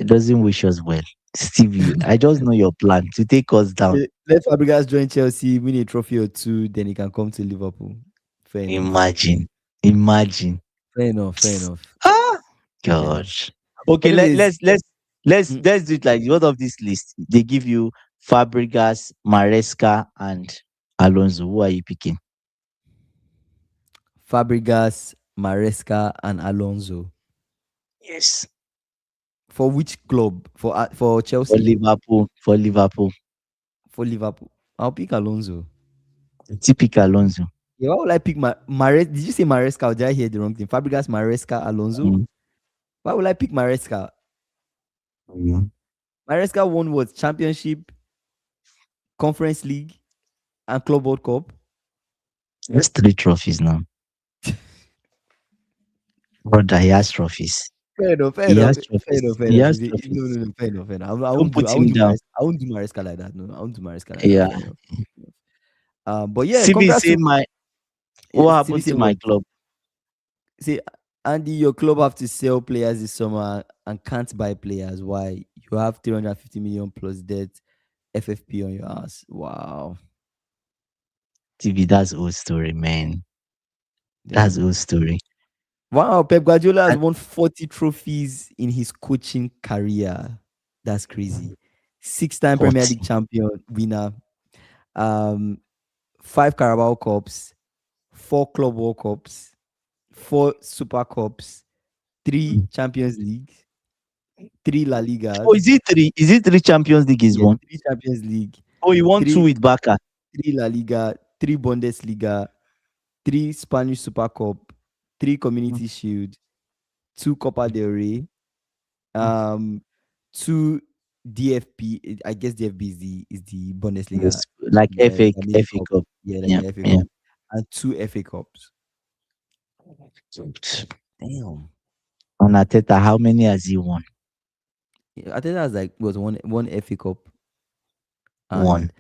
[SPEAKER 2] doesn't wish us well. Stevie, I just know your plan to take us down.
[SPEAKER 1] Let Fabregas join Chelsea, win a trophy or two, then he can come to Liverpool. Fair enough.
[SPEAKER 2] Imagine. Imagine.
[SPEAKER 1] Fair enough. Fair enough.
[SPEAKER 2] Ah,
[SPEAKER 1] Fair enough.
[SPEAKER 2] gosh. Okay,
[SPEAKER 1] Anyways, mm,
[SPEAKER 2] let's do it like what of this list? They give you Fabregas, Maresca, and Alonso. Who are you picking?
[SPEAKER 1] Fabregas, Maresca, and Alonso.
[SPEAKER 2] Yes.
[SPEAKER 1] For which club? For
[SPEAKER 2] For
[SPEAKER 1] Chelsea?
[SPEAKER 2] Liverpool. For Liverpool.
[SPEAKER 1] For Liverpool? I'll pick Alonso.
[SPEAKER 2] Typical Alonso.
[SPEAKER 1] Yeah, why would I pick Mares? Did you say Maresca or did I hear the wrong thing? Fabregas, Maresca, Alonso?
[SPEAKER 2] Mm.
[SPEAKER 1] Why would I pick Maresca?
[SPEAKER 2] Mm.
[SPEAKER 1] Maresca won what? Championship, Conference League, and Club World Cup.
[SPEAKER 2] That's three trophies now. Brother, he has trophies.
[SPEAKER 1] Fair enough, fair
[SPEAKER 2] He
[SPEAKER 1] enough,
[SPEAKER 2] has
[SPEAKER 1] fair
[SPEAKER 2] trophies.
[SPEAKER 1] enough, fair
[SPEAKER 2] He
[SPEAKER 1] enough.
[SPEAKER 2] has
[SPEAKER 1] No,
[SPEAKER 2] trophies.
[SPEAKER 1] no, no, fair enough, fair enough.
[SPEAKER 2] Don't put him down.
[SPEAKER 1] I won't do Maresca like that. No, no, I won't do Maresca like that.
[SPEAKER 2] Yeah.
[SPEAKER 1] Fair enough. But yeah,
[SPEAKER 2] CB
[SPEAKER 1] congrats
[SPEAKER 2] say
[SPEAKER 1] to
[SPEAKER 2] my what
[SPEAKER 1] yes, CB
[SPEAKER 2] happens
[SPEAKER 1] say
[SPEAKER 2] in my
[SPEAKER 1] what?
[SPEAKER 2] club?
[SPEAKER 1] Say Andy, your club have to sell players this summer and can't buy players. Why? You have 350 million plus debt, FFP on your ass. Wow.
[SPEAKER 2] TV, that's old story, man. That's
[SPEAKER 1] Damn.
[SPEAKER 2] old story.
[SPEAKER 1] Wow, Pep Guardiola has
[SPEAKER 2] And
[SPEAKER 1] won 40 trophies in his coaching career. That's crazy. Six-time Premier League
[SPEAKER 2] 40.
[SPEAKER 1] champion winner. Um, 5 Carabao Cups, 4 Club World Cups, 4 Super Cups, three
[SPEAKER 2] Mm.
[SPEAKER 1] Champions Leagues, 3 La
[SPEAKER 2] Oh,
[SPEAKER 1] Ligas.
[SPEAKER 2] is it three Champions League is
[SPEAKER 1] Yes,
[SPEAKER 2] one?
[SPEAKER 1] 3 Champions League,
[SPEAKER 2] Oh, he won two
[SPEAKER 1] three
[SPEAKER 2] with Barca.
[SPEAKER 1] 3 La Liga, 3 Bundesliga, 3 Spanish Super Cup, 3 Community Shield, 2 Copa del Rey, um, 2 DFB. I guess DFB is the Bundesliga,
[SPEAKER 2] Yes, like
[SPEAKER 1] La Mini
[SPEAKER 2] FA
[SPEAKER 1] Cup.
[SPEAKER 2] Cup.
[SPEAKER 1] Yeah, like
[SPEAKER 2] Yeah,
[SPEAKER 1] the FA
[SPEAKER 2] yeah.
[SPEAKER 1] Cup, and 2 FA Cups. Damn.
[SPEAKER 2] On Ateta, how many has he won?
[SPEAKER 1] Yeah, I think that's like was one FA Cup
[SPEAKER 2] One.
[SPEAKER 1] and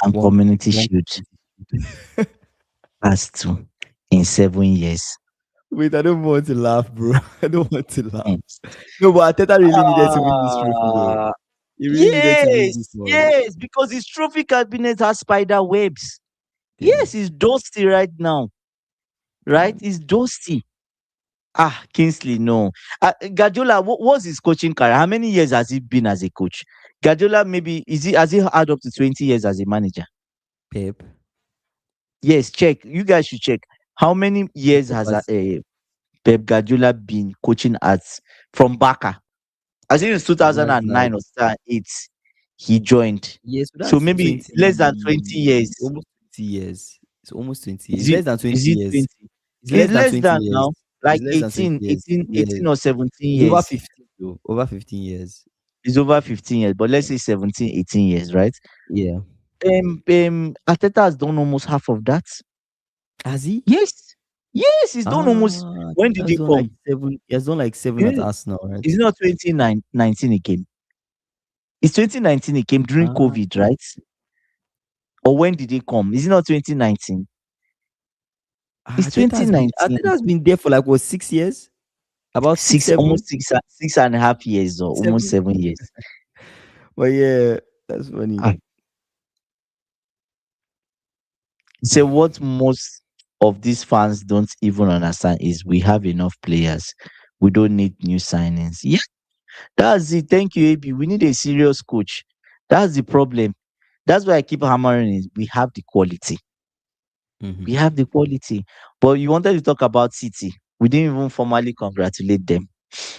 [SPEAKER 2] And Community
[SPEAKER 1] one
[SPEAKER 2] Shield.
[SPEAKER 1] Community Shield.
[SPEAKER 2] That's two in 7 years.
[SPEAKER 1] Wait, I don't want to laugh, bro. I don't want to laugh.
[SPEAKER 2] Mm.
[SPEAKER 1] No, but Ateta really needed to win this trophy, though.
[SPEAKER 2] Ah,
[SPEAKER 1] He really needed to win this
[SPEAKER 2] yes,
[SPEAKER 1] one.
[SPEAKER 2] yes, because his trophy cabinet has spider webs. Yes,
[SPEAKER 1] Damn,
[SPEAKER 2] it's dusty right now, right?
[SPEAKER 1] damn.
[SPEAKER 2] It's dusty. Ah, Kingsley, no. Guardiola, what's his coaching career? How many years has he been as a coach? Guardiola, maybe has he had up to 20 years as a manager?
[SPEAKER 1] Pep.
[SPEAKER 2] Yes, check. You guys should check. How many years
[SPEAKER 1] Pep
[SPEAKER 2] has
[SPEAKER 1] has,
[SPEAKER 2] Pep Guardiola been coaching at from Barca? I think it's
[SPEAKER 1] that's like
[SPEAKER 2] 2009 or 2008 he joined.
[SPEAKER 1] yes, so
[SPEAKER 2] So
[SPEAKER 1] that's
[SPEAKER 2] maybe less than 20 years.
[SPEAKER 1] almost 20 years. It's almost 20 years.
[SPEAKER 2] Is
[SPEAKER 1] It's
[SPEAKER 2] it
[SPEAKER 1] less than
[SPEAKER 2] is
[SPEAKER 1] 20
[SPEAKER 2] it
[SPEAKER 1] years.
[SPEAKER 2] 20?
[SPEAKER 1] It's less
[SPEAKER 2] It's
[SPEAKER 1] than
[SPEAKER 2] less
[SPEAKER 1] 20
[SPEAKER 2] than
[SPEAKER 1] years.
[SPEAKER 2] now,
[SPEAKER 1] It's
[SPEAKER 2] like
[SPEAKER 1] less than 20
[SPEAKER 2] 18,
[SPEAKER 1] years.
[SPEAKER 2] 18,
[SPEAKER 1] Yeah,
[SPEAKER 2] 18 or 17
[SPEAKER 1] it's over
[SPEAKER 2] years.
[SPEAKER 1] 15 though. Over 15 years.
[SPEAKER 2] It's over 15 years, but let's say 17, 18 years, right?
[SPEAKER 1] Yeah.
[SPEAKER 2] Ateta has done almost half of that.
[SPEAKER 1] Has he?
[SPEAKER 2] Yes. Yes, he's done almost.
[SPEAKER 1] Ah,
[SPEAKER 2] When
[SPEAKER 1] he
[SPEAKER 2] did
[SPEAKER 1] has
[SPEAKER 2] he
[SPEAKER 1] done like
[SPEAKER 2] come?
[SPEAKER 1] 7. He has done like 7 at
[SPEAKER 2] Yeah.
[SPEAKER 1] Arsenal, right?
[SPEAKER 2] It's not 2019 he came. It's 2019 he came during
[SPEAKER 1] Ah,
[SPEAKER 2] COVID, right? Or when did he come? Is it not 2019? It's
[SPEAKER 1] Arteta
[SPEAKER 2] 2019.
[SPEAKER 1] has been there for like what 6 years? About six,
[SPEAKER 2] Six,
[SPEAKER 1] seven,
[SPEAKER 2] almost 6.5 years or almost
[SPEAKER 1] 7.
[SPEAKER 2] 7 years.
[SPEAKER 1] But yeah, that's funny.
[SPEAKER 2] Ah. So what most of these fans don't even understand is we have enough players. We don't need new signings. Yeah, that's it. Thank you, AB. We need a serious coach. That's the problem. That's why I keep hammering it. We have the quality. We
[SPEAKER 1] Mm-hmm.
[SPEAKER 2] have the quality. But you wanted to talk about City. We didn't even formally congratulate them.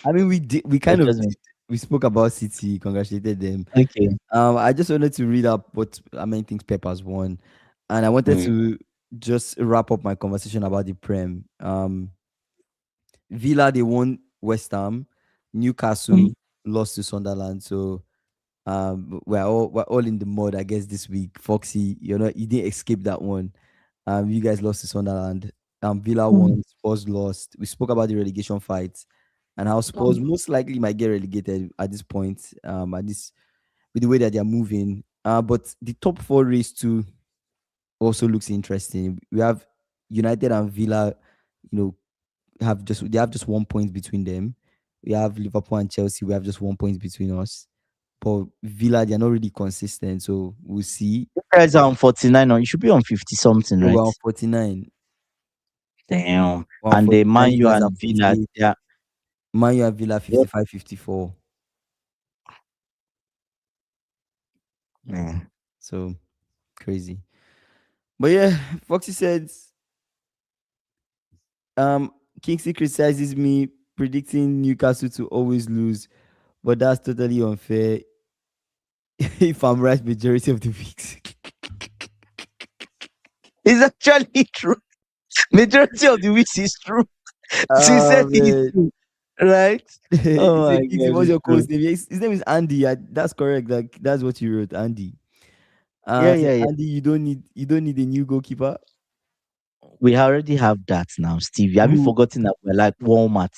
[SPEAKER 1] I mean, we did. We
[SPEAKER 2] But
[SPEAKER 1] kind of
[SPEAKER 2] just
[SPEAKER 1] did. We spoke about City, congratulated them.
[SPEAKER 2] okay.
[SPEAKER 1] I just wanted to read up what I mean things Pep has won, and I wanted
[SPEAKER 2] Mm.
[SPEAKER 1] to just wrap up my conversation about the Prem. Villa they won West Ham,
[SPEAKER 2] Mm.
[SPEAKER 1] Newcastle lost to Sunderland. So we're all in the mud, I guess, this week. Foxy, you didn't escape that one. You guys lost to Sunderland. Villa
[SPEAKER 2] Mm.
[SPEAKER 1] won, Spurs lost. We spoke about the relegation fight and how Spurs most likely might get relegated at this point. At this with the way that they're moving. But the top four race too also looks interesting. We have United and Villa, you know, they have just 1 point between them. We have Liverpool and Chelsea. We have just 1 point between us. But Villa, they're not really consistent. So we'll see.
[SPEAKER 2] You guys are on 49 or you should be on 50 something,
[SPEAKER 1] Oh,
[SPEAKER 2] right?
[SPEAKER 1] we're on 49.
[SPEAKER 2] Damn.
[SPEAKER 1] We're on
[SPEAKER 2] And the
[SPEAKER 1] 49.
[SPEAKER 2] Man
[SPEAKER 1] You
[SPEAKER 2] U
[SPEAKER 1] guys are
[SPEAKER 2] and Villa,
[SPEAKER 1] 48.
[SPEAKER 2] they are
[SPEAKER 1] Man U and Villa
[SPEAKER 2] what?
[SPEAKER 1] 55, 54.
[SPEAKER 2] Man.
[SPEAKER 1] So crazy. But yeah, Foxy said, um, Kingsley criticizes me predicting Newcastle to always lose, but that's totally unfair if I'm right majority of the weeks.
[SPEAKER 2] It's actually true. Majority of the weeks is true. Sincerely, it's
[SPEAKER 1] Man.
[SPEAKER 2] true. Right?
[SPEAKER 1] He
[SPEAKER 2] Oh my
[SPEAKER 1] said, Kingsley,
[SPEAKER 2] god,
[SPEAKER 1] what's
[SPEAKER 2] it's
[SPEAKER 1] your
[SPEAKER 2] true.
[SPEAKER 1] coach name? His name is Andy. Yeah, that's correct. Like that's what you wrote, Andy.
[SPEAKER 2] Yeah,
[SPEAKER 1] I said,
[SPEAKER 2] yeah, yeah.
[SPEAKER 1] Andy, you don't need a new goalkeeper.
[SPEAKER 2] We already have that now, Steve. Have you
[SPEAKER 1] Who
[SPEAKER 2] forgotten that we're like Walmart?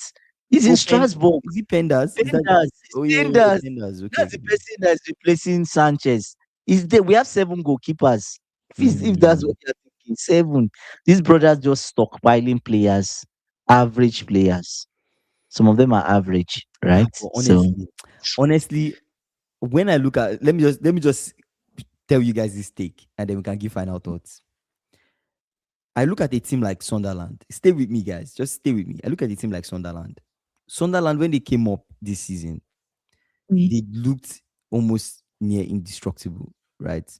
[SPEAKER 2] He's in
[SPEAKER 1] open
[SPEAKER 2] Strasbourg.
[SPEAKER 1] is it Pendas? Is that
[SPEAKER 2] Penders.
[SPEAKER 1] oh
[SPEAKER 2] It's
[SPEAKER 1] yeah,
[SPEAKER 2] Penders.
[SPEAKER 1] Pendas. Okay.
[SPEAKER 2] That's the person that's replacing Sanchez. Is there? We have seven goalkeepers. If that's
[SPEAKER 1] Mm.
[SPEAKER 2] what you're thinking, seven. These brothers just stockpiling players, average players. Some of them are average, right?
[SPEAKER 1] But
[SPEAKER 2] So
[SPEAKER 1] honestly, when I look at let me just tell you guys this take and then we can give final thoughts. I look at a team like Sunderland. Stay with me, guys. Just stay with me. I look at a team like Sunderland. Sunderland, when they came up this season, they looked almost near indestructible, right?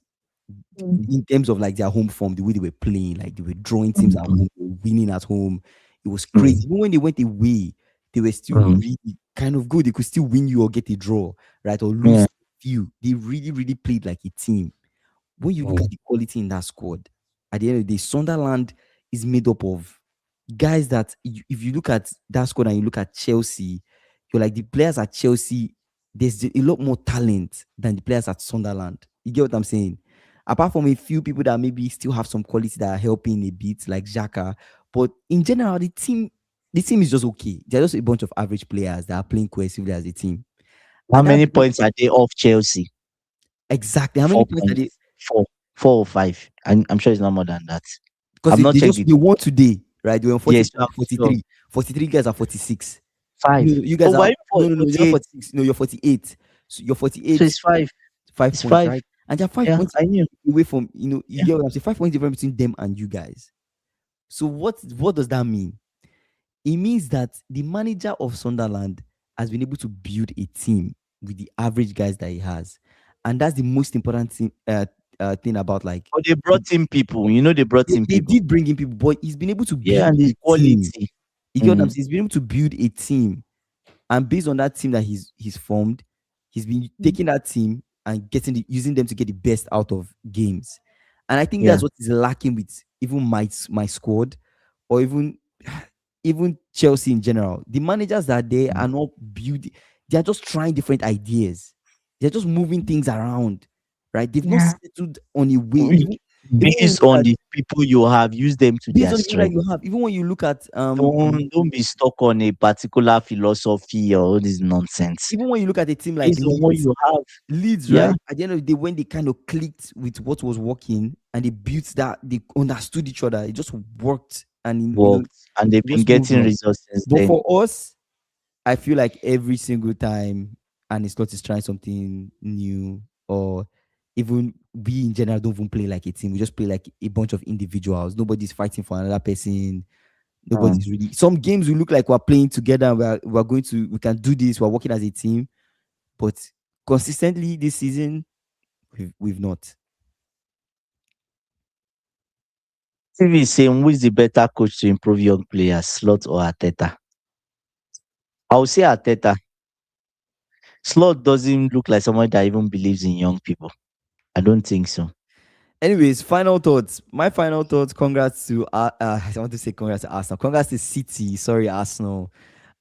[SPEAKER 1] In terms of like their home form, the way they were playing, like they were drawing teams at home, they were winning at home. It was crazy. Even when they went away, they were still really kind of good. They could still win you or get a draw, right? Or
[SPEAKER 2] yeah.
[SPEAKER 1] lose few. They really, really played like a team. When you look at the quality in that squad, at the end of the day, Sunderland is made up of guys that if you look at that squad and you look at Chelsea, you're like the players at Chelsea, there's a lot more talent than the players at Sunderland. You get what I'm saying? Apart from a few people that maybe still have some quality that are helping a bit, like Xhaka, but in general, the team is just okay. They're just a bunch of average players that are playing cohesively as a team.
[SPEAKER 2] How
[SPEAKER 1] And that's
[SPEAKER 2] many points are they off Chelsea?
[SPEAKER 1] exactly how many
[SPEAKER 2] Four
[SPEAKER 1] points are they?
[SPEAKER 2] points. Four or five. I'm sure it's not more than that.
[SPEAKER 1] Because
[SPEAKER 2] I've
[SPEAKER 1] they,
[SPEAKER 2] not
[SPEAKER 1] they
[SPEAKER 2] checked
[SPEAKER 1] just
[SPEAKER 2] it.
[SPEAKER 1] they won today, right? They were on
[SPEAKER 2] Yes,
[SPEAKER 1] 40,
[SPEAKER 2] I'm sure.
[SPEAKER 1] 43. 43 guys are 46. No,
[SPEAKER 2] Five.
[SPEAKER 1] no, you
[SPEAKER 2] Oh,
[SPEAKER 1] guys are
[SPEAKER 2] why
[SPEAKER 1] no, no, no, you're not
[SPEAKER 2] 48?
[SPEAKER 1] 46. No, you're 48. So you're
[SPEAKER 2] So
[SPEAKER 1] 48,
[SPEAKER 2] it's five.
[SPEAKER 1] 5 points,
[SPEAKER 2] It's 5.
[SPEAKER 1] right? And they're five
[SPEAKER 2] Yeah,
[SPEAKER 1] points
[SPEAKER 2] I knew.
[SPEAKER 1] away from, you
[SPEAKER 2] Yeah.
[SPEAKER 1] get what I'm saying? 5 points difference between them and you guys. So what does that mean? It means that the manager of Sunderland has been able to build a team with the average guys that he has. And that's the most important thing about like
[SPEAKER 2] But they brought in people. They brought in
[SPEAKER 1] they
[SPEAKER 2] people.
[SPEAKER 1] did bring in people, but he's been able to
[SPEAKER 2] Yeah,
[SPEAKER 1] build
[SPEAKER 2] and the
[SPEAKER 1] a team.
[SPEAKER 2] quality.
[SPEAKER 1] You get what I'm
[SPEAKER 2] Mm.
[SPEAKER 1] saying? He's been able to build a team, and based on that team that he's formed, he's been taking that team and using them to get the best out of games. And I think
[SPEAKER 2] Yeah.
[SPEAKER 1] that's what is lacking with even my squad, or even Chelsea in general. The managers that they
[SPEAKER 2] Mm.
[SPEAKER 1] are not building, they are just trying different ideas. They're just moving things around, right? They've not
[SPEAKER 2] Yeah.
[SPEAKER 1] settled on a way. Even when you
[SPEAKER 2] Based
[SPEAKER 1] look
[SPEAKER 2] on
[SPEAKER 1] at
[SPEAKER 2] the people you have, use them to
[SPEAKER 1] based
[SPEAKER 2] their
[SPEAKER 1] on the people that
[SPEAKER 2] strength.
[SPEAKER 1] you have, even when you look at
[SPEAKER 2] Don't be stuck on a particular philosophy or all this nonsense.
[SPEAKER 1] even when you look at a team like
[SPEAKER 2] Based on what
[SPEAKER 1] Leeds,
[SPEAKER 2] you have.
[SPEAKER 1] Leeds,
[SPEAKER 2] Yeah.
[SPEAKER 1] right? At the end of the day, when they kind of clicked with what was working and they built that, they understood each other. It just worked, and
[SPEAKER 2] Worked. And they've
[SPEAKER 1] we
[SPEAKER 2] been
[SPEAKER 1] just moved
[SPEAKER 2] getting
[SPEAKER 1] on.
[SPEAKER 2] results since
[SPEAKER 1] But
[SPEAKER 2] then.
[SPEAKER 1] for us, I feel like every single time, and it's not is trying something new, or even we in general don't even play like a team. We just play like a bunch of individuals. Nobody's fighting for another person.
[SPEAKER 2] Mm.
[SPEAKER 1] Nobody's really. Some games we look like we're playing together. And we can do this. We're working as a team, but consistently this season we've not.
[SPEAKER 2] TV is saying who is the better coach to improve young players, Slot or Ateta? I will say Ateta. Slot doesn't look like someone that even believes in young people. I don't think so.
[SPEAKER 1] Anyways, final thoughts. My final thoughts. Congrats to I want to say congrats to Arsenal. Congrats to City. Sorry, Arsenal.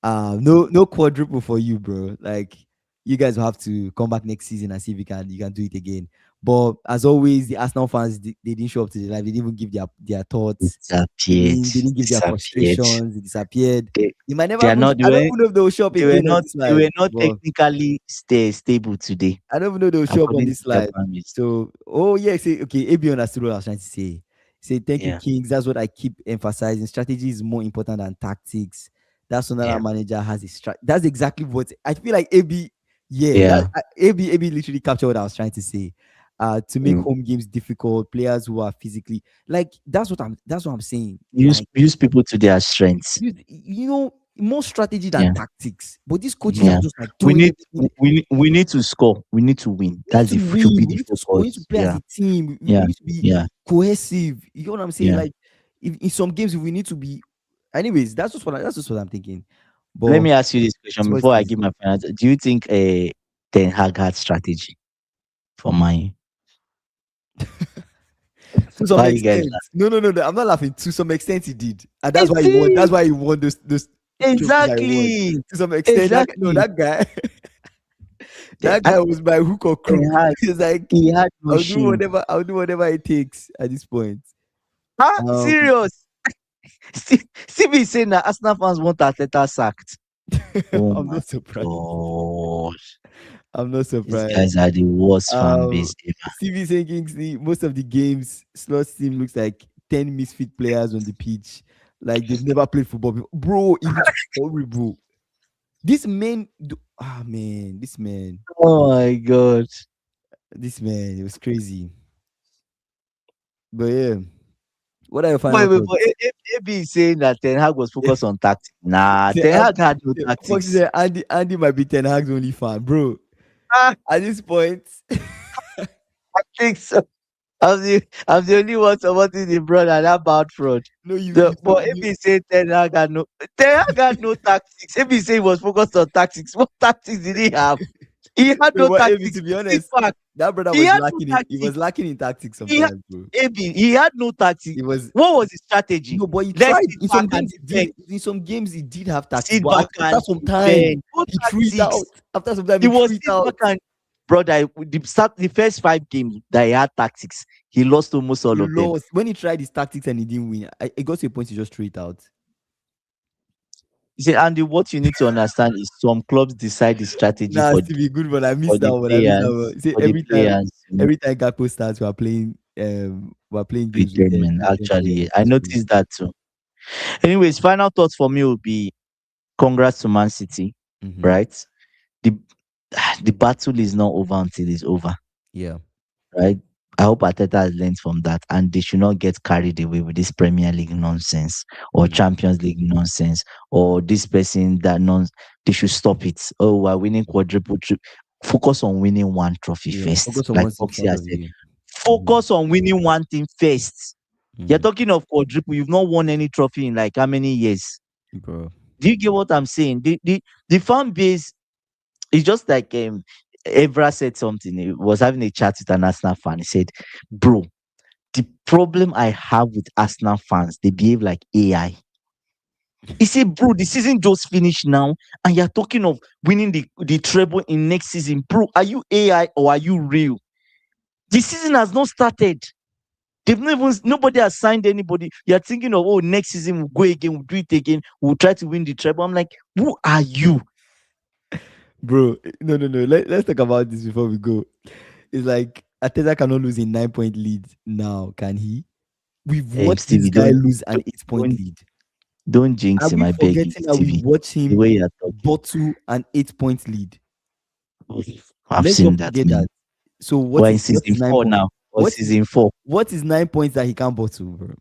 [SPEAKER 1] No quadruple for you, bro. Like you guys will have to come back next season and see if you can do it again. But as always, the Arsenal fans they didn't show up to the live. They didn't even give their
[SPEAKER 2] It
[SPEAKER 1] thoughts.
[SPEAKER 2] disappeared.
[SPEAKER 1] They didn't give their
[SPEAKER 2] Disappeared.
[SPEAKER 1] frustrations. They disappeared.
[SPEAKER 2] They,
[SPEAKER 1] They might
[SPEAKER 2] they
[SPEAKER 1] never
[SPEAKER 2] are
[SPEAKER 1] even.
[SPEAKER 2] not.
[SPEAKER 1] I don't even know if they will show up again on this
[SPEAKER 2] They
[SPEAKER 1] live.
[SPEAKER 2] were not
[SPEAKER 1] But
[SPEAKER 2] technically stable today,
[SPEAKER 1] I don't even know they'll show up on
[SPEAKER 2] according to
[SPEAKER 1] this slide.
[SPEAKER 2] Japan.
[SPEAKER 1] So, oh yeah, say okay. AB understood what I was trying to say. Say thank you,
[SPEAKER 2] Yeah,
[SPEAKER 1] Kings. That's what I keep emphasizing. Strategy is more important than tactics. That's another
[SPEAKER 2] yeah,
[SPEAKER 1] manager has a strat. That's exactly what I feel like. AB, yeah,
[SPEAKER 2] yeah.
[SPEAKER 1] AB literally captured what I was trying to say. To make
[SPEAKER 2] Mm.
[SPEAKER 1] home games difficult, players who are physically like that's what I'm saying.
[SPEAKER 2] Use
[SPEAKER 1] Like
[SPEAKER 2] use people to their strengths.
[SPEAKER 1] you know more strategy than
[SPEAKER 2] Yeah,
[SPEAKER 1] tactics. But these coaches are
[SPEAKER 2] yeah.
[SPEAKER 1] just like
[SPEAKER 2] We
[SPEAKER 1] throwing
[SPEAKER 2] need
[SPEAKER 1] everything.
[SPEAKER 2] we need to score. We need to win.
[SPEAKER 1] We need
[SPEAKER 2] That's
[SPEAKER 1] to
[SPEAKER 2] the should be
[SPEAKER 1] win. We
[SPEAKER 2] the
[SPEAKER 1] need to score. We need to
[SPEAKER 2] focus.
[SPEAKER 1] play as
[SPEAKER 2] Yeah,
[SPEAKER 1] a team. We
[SPEAKER 2] yeah,
[SPEAKER 1] need to be
[SPEAKER 2] yeah,
[SPEAKER 1] cohesive. You know what I'm saying?
[SPEAKER 2] yeah.
[SPEAKER 1] Like in some games we need to be. Anyways, that's just what I'm thinking.
[SPEAKER 2] Let
[SPEAKER 1] But
[SPEAKER 2] me ask you this
[SPEAKER 1] it's
[SPEAKER 2] question
[SPEAKER 1] what it
[SPEAKER 2] before I
[SPEAKER 1] is.
[SPEAKER 2] give my final answer. Do you think Ten Hag had strategy for mine?
[SPEAKER 1] To some
[SPEAKER 2] Why you guys
[SPEAKER 1] extent, no. I'm not laughing. To some extent, he did, and that's why he won.
[SPEAKER 2] laugh?
[SPEAKER 1] That's why he won those trophies that he won.
[SPEAKER 2] Exactly.
[SPEAKER 1] To some extent,
[SPEAKER 2] Exactly.
[SPEAKER 1] that guy,
[SPEAKER 2] The-
[SPEAKER 1] that
[SPEAKER 2] And
[SPEAKER 1] guy was my hook or
[SPEAKER 2] Ten
[SPEAKER 1] crook.
[SPEAKER 2] Hag,
[SPEAKER 1] He's like,
[SPEAKER 2] he had no shame.
[SPEAKER 1] I'll do whatever it takes at this point.
[SPEAKER 2] Huh?
[SPEAKER 1] Um,
[SPEAKER 2] Serious? See me saying that Arsenal fans want Arteta sacked. Oh
[SPEAKER 1] I'm
[SPEAKER 2] my
[SPEAKER 1] not surprised.
[SPEAKER 2] god.
[SPEAKER 1] I'm not
[SPEAKER 2] These
[SPEAKER 1] surprised.
[SPEAKER 2] guys are the worst fan
[SPEAKER 1] Um,
[SPEAKER 2] base ever.
[SPEAKER 1] Stevie saying Kingsley, most of the games, Slot's team looks like 10 misfit players on the pitch. Like they've never played football before. Bro, it looks horrible. This man, man,
[SPEAKER 2] Oh my god.
[SPEAKER 1] it was crazy. But yeah, what are your final
[SPEAKER 2] But
[SPEAKER 1] thoughts?
[SPEAKER 2] AB is saying that Ten Hag was focused on tactics. Nah,
[SPEAKER 1] Say,
[SPEAKER 2] Ten Hag had no
[SPEAKER 1] Foxy
[SPEAKER 2] tactics.
[SPEAKER 1] said Andy might be Ten Hag's only fan, bro.
[SPEAKER 2] Ah,
[SPEAKER 1] At this point,
[SPEAKER 2] I think so. I'm the only one supporting the brother that bad fraud.
[SPEAKER 1] no,
[SPEAKER 2] But AB said Ten Hag had no tactics. AB said he was focused on tactics. What tactics did he have? He had
[SPEAKER 1] no,
[SPEAKER 2] no
[SPEAKER 1] but AB,
[SPEAKER 2] tactics.
[SPEAKER 1] to be
[SPEAKER 2] In
[SPEAKER 1] honest,
[SPEAKER 2] fact,
[SPEAKER 1] that brother
[SPEAKER 2] he
[SPEAKER 1] was
[SPEAKER 2] had no
[SPEAKER 1] lacking in he was
[SPEAKER 2] tactics.
[SPEAKER 1] lacking in tactics
[SPEAKER 2] He had
[SPEAKER 1] sometimes, bro.
[SPEAKER 2] AB. He had no tactics.
[SPEAKER 1] It was
[SPEAKER 2] What was his strategy?
[SPEAKER 1] no, but he
[SPEAKER 2] Let's
[SPEAKER 1] tried
[SPEAKER 2] sit
[SPEAKER 1] in
[SPEAKER 2] back
[SPEAKER 1] some
[SPEAKER 2] and
[SPEAKER 1] games. He
[SPEAKER 2] defend.
[SPEAKER 1] did in some games he did have tactics,
[SPEAKER 2] Sit
[SPEAKER 1] but
[SPEAKER 2] back
[SPEAKER 1] after
[SPEAKER 2] and
[SPEAKER 1] some time
[SPEAKER 2] defend. What
[SPEAKER 1] he threw it
[SPEAKER 2] tactics?
[SPEAKER 1] out. After some time
[SPEAKER 2] He
[SPEAKER 1] he
[SPEAKER 2] was
[SPEAKER 1] threw it
[SPEAKER 2] sit
[SPEAKER 1] out.
[SPEAKER 2] back and brother. The first 5 games that he had tactics, he lost almost
[SPEAKER 1] He
[SPEAKER 2] all of them.
[SPEAKER 1] lost when he tried his tactics and he didn't win. It got to a point he just threw it out.
[SPEAKER 2] You see, Andy, what you need to understand is some clubs decide the strategy
[SPEAKER 1] Nah, Stevie, good one. I missed that one. I missed that one. See,
[SPEAKER 2] for the players,
[SPEAKER 1] every time Gakpo starts, we're playing games with them.
[SPEAKER 2] retirement.
[SPEAKER 1] With them, yeah,
[SPEAKER 2] Actually, I
[SPEAKER 1] it's true.
[SPEAKER 2] noticed that too. Anyways, final thoughts for me will be congrats to Man City,
[SPEAKER 1] Mm-hmm.
[SPEAKER 2] right? The the battle is not over until it's over,
[SPEAKER 1] Yeah.
[SPEAKER 2] right? I hope Ateta has learned from that, and they should not get carried away with this Premier League nonsense or
[SPEAKER 1] Mm.
[SPEAKER 2] Champions League nonsense or this person that They should stop it. Oh, we're winning quadruple. Focus on winning one trophy
[SPEAKER 1] Yeah.
[SPEAKER 2] first,
[SPEAKER 1] Focus on
[SPEAKER 2] like
[SPEAKER 1] what's in
[SPEAKER 2] Foxy
[SPEAKER 1] front
[SPEAKER 2] has
[SPEAKER 1] of
[SPEAKER 2] said.
[SPEAKER 1] you. Mm-hmm.
[SPEAKER 2] Focus on winning one thing first. You're
[SPEAKER 1] Mm-hmm.
[SPEAKER 2] talking of quadruple. You've not won any trophy in like how many years?
[SPEAKER 1] Bro.
[SPEAKER 2] Do you get what I'm saying? The fan base is just like Evra said something. He was having a chat with an Arsenal fan. He said, "Bro, the problem I have with Arsenal fans, they behave like AI." He said, "Bro, the season just finished now, and you're talking of winning the treble in next season. Bro, are you AI or are you real? The season has not started. They've not even nobody has signed anybody. You're thinking of next season we'll go again, we'll do it again, we'll try to win the treble." I'm like, who are you?
[SPEAKER 1] Bro, no. Let's talk about this before we go. It's like Ateta cannot lose a 9-point lead now, can he? We've watched this
[SPEAKER 2] Stevie,
[SPEAKER 1] guy lose an
[SPEAKER 2] don't
[SPEAKER 1] 8-point
[SPEAKER 2] don't
[SPEAKER 1] lead.
[SPEAKER 2] don't
[SPEAKER 1] Are
[SPEAKER 2] jinx him,
[SPEAKER 1] we
[SPEAKER 2] I beg you,
[SPEAKER 1] forgetting that we
[SPEAKER 2] Stevie.
[SPEAKER 1] watched
[SPEAKER 2] The
[SPEAKER 1] him
[SPEAKER 2] way you're talking.
[SPEAKER 1] bottle an 8-point lead?
[SPEAKER 2] I've
[SPEAKER 1] Let's not
[SPEAKER 2] seen that,
[SPEAKER 1] forget
[SPEAKER 2] man.
[SPEAKER 1] that. So
[SPEAKER 2] We're in
[SPEAKER 1] what is
[SPEAKER 2] season
[SPEAKER 1] 9
[SPEAKER 2] four
[SPEAKER 1] points?
[SPEAKER 2] now. Or
[SPEAKER 1] What is
[SPEAKER 2] season four.
[SPEAKER 1] 9 points that he can't bottle, bro?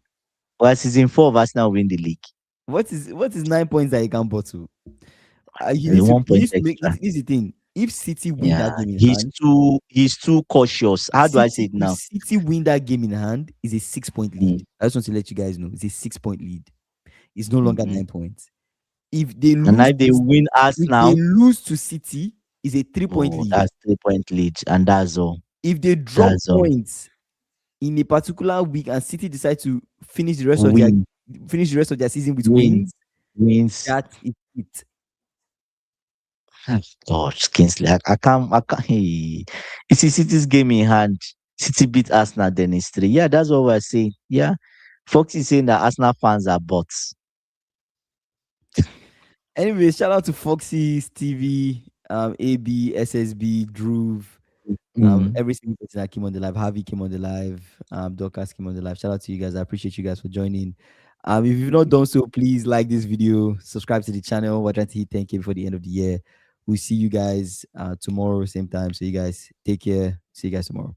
[SPEAKER 2] We're season four of Arsenal win the league.
[SPEAKER 1] What is 9 points that he can't bottle?
[SPEAKER 2] There's 1 point
[SPEAKER 1] He needs to make
[SPEAKER 2] extra.
[SPEAKER 1] this is the thing. If City win
[SPEAKER 2] Yeah,
[SPEAKER 1] that game in hand,
[SPEAKER 2] he's too cautious. How do I say
[SPEAKER 1] City
[SPEAKER 2] it
[SPEAKER 1] if
[SPEAKER 2] now?
[SPEAKER 1] City win that game in hand, is a 6 point lead.
[SPEAKER 2] Mm,
[SPEAKER 1] I just want to let you guys know it's a 6 point lead. It's no longer
[SPEAKER 2] mhm.
[SPEAKER 1] 9 points. If they
[SPEAKER 2] And
[SPEAKER 1] lose
[SPEAKER 2] now they
[SPEAKER 1] to,
[SPEAKER 2] win
[SPEAKER 1] if they
[SPEAKER 2] Arsenal.
[SPEAKER 1] lose to City, is a 3 point
[SPEAKER 2] Oh,
[SPEAKER 1] lead.
[SPEAKER 2] that's 3 point lead, and that's all.
[SPEAKER 1] If they drop
[SPEAKER 2] That's all.
[SPEAKER 1] points in a particular week and City decide to finish the rest of their
[SPEAKER 2] Win,
[SPEAKER 1] season with
[SPEAKER 2] win,
[SPEAKER 1] wins,
[SPEAKER 2] wins.
[SPEAKER 1] that is it.
[SPEAKER 2] God, Kingsley, I can't. Hey, you see City's game in hand. City beat Arsenal, then it's 3. Yeah, that's what we're saying. Yeah, Fox is saying that Arsenal fans are bots.
[SPEAKER 1] Anyway, shout out to Foxy, Stevie, AB, SSB, Drew,
[SPEAKER 2] Mm.
[SPEAKER 1] every single person that came on the live. Harvey came on the live. Dorcas came on the live. Shout out to you guys. I appreciate you guys for joining. If you've not done so, please like this video, subscribe to the channel. We're trying to hit 10K before the end of the year. We'll see you guys tomorrow, same time. So you guys take care. See you guys tomorrow.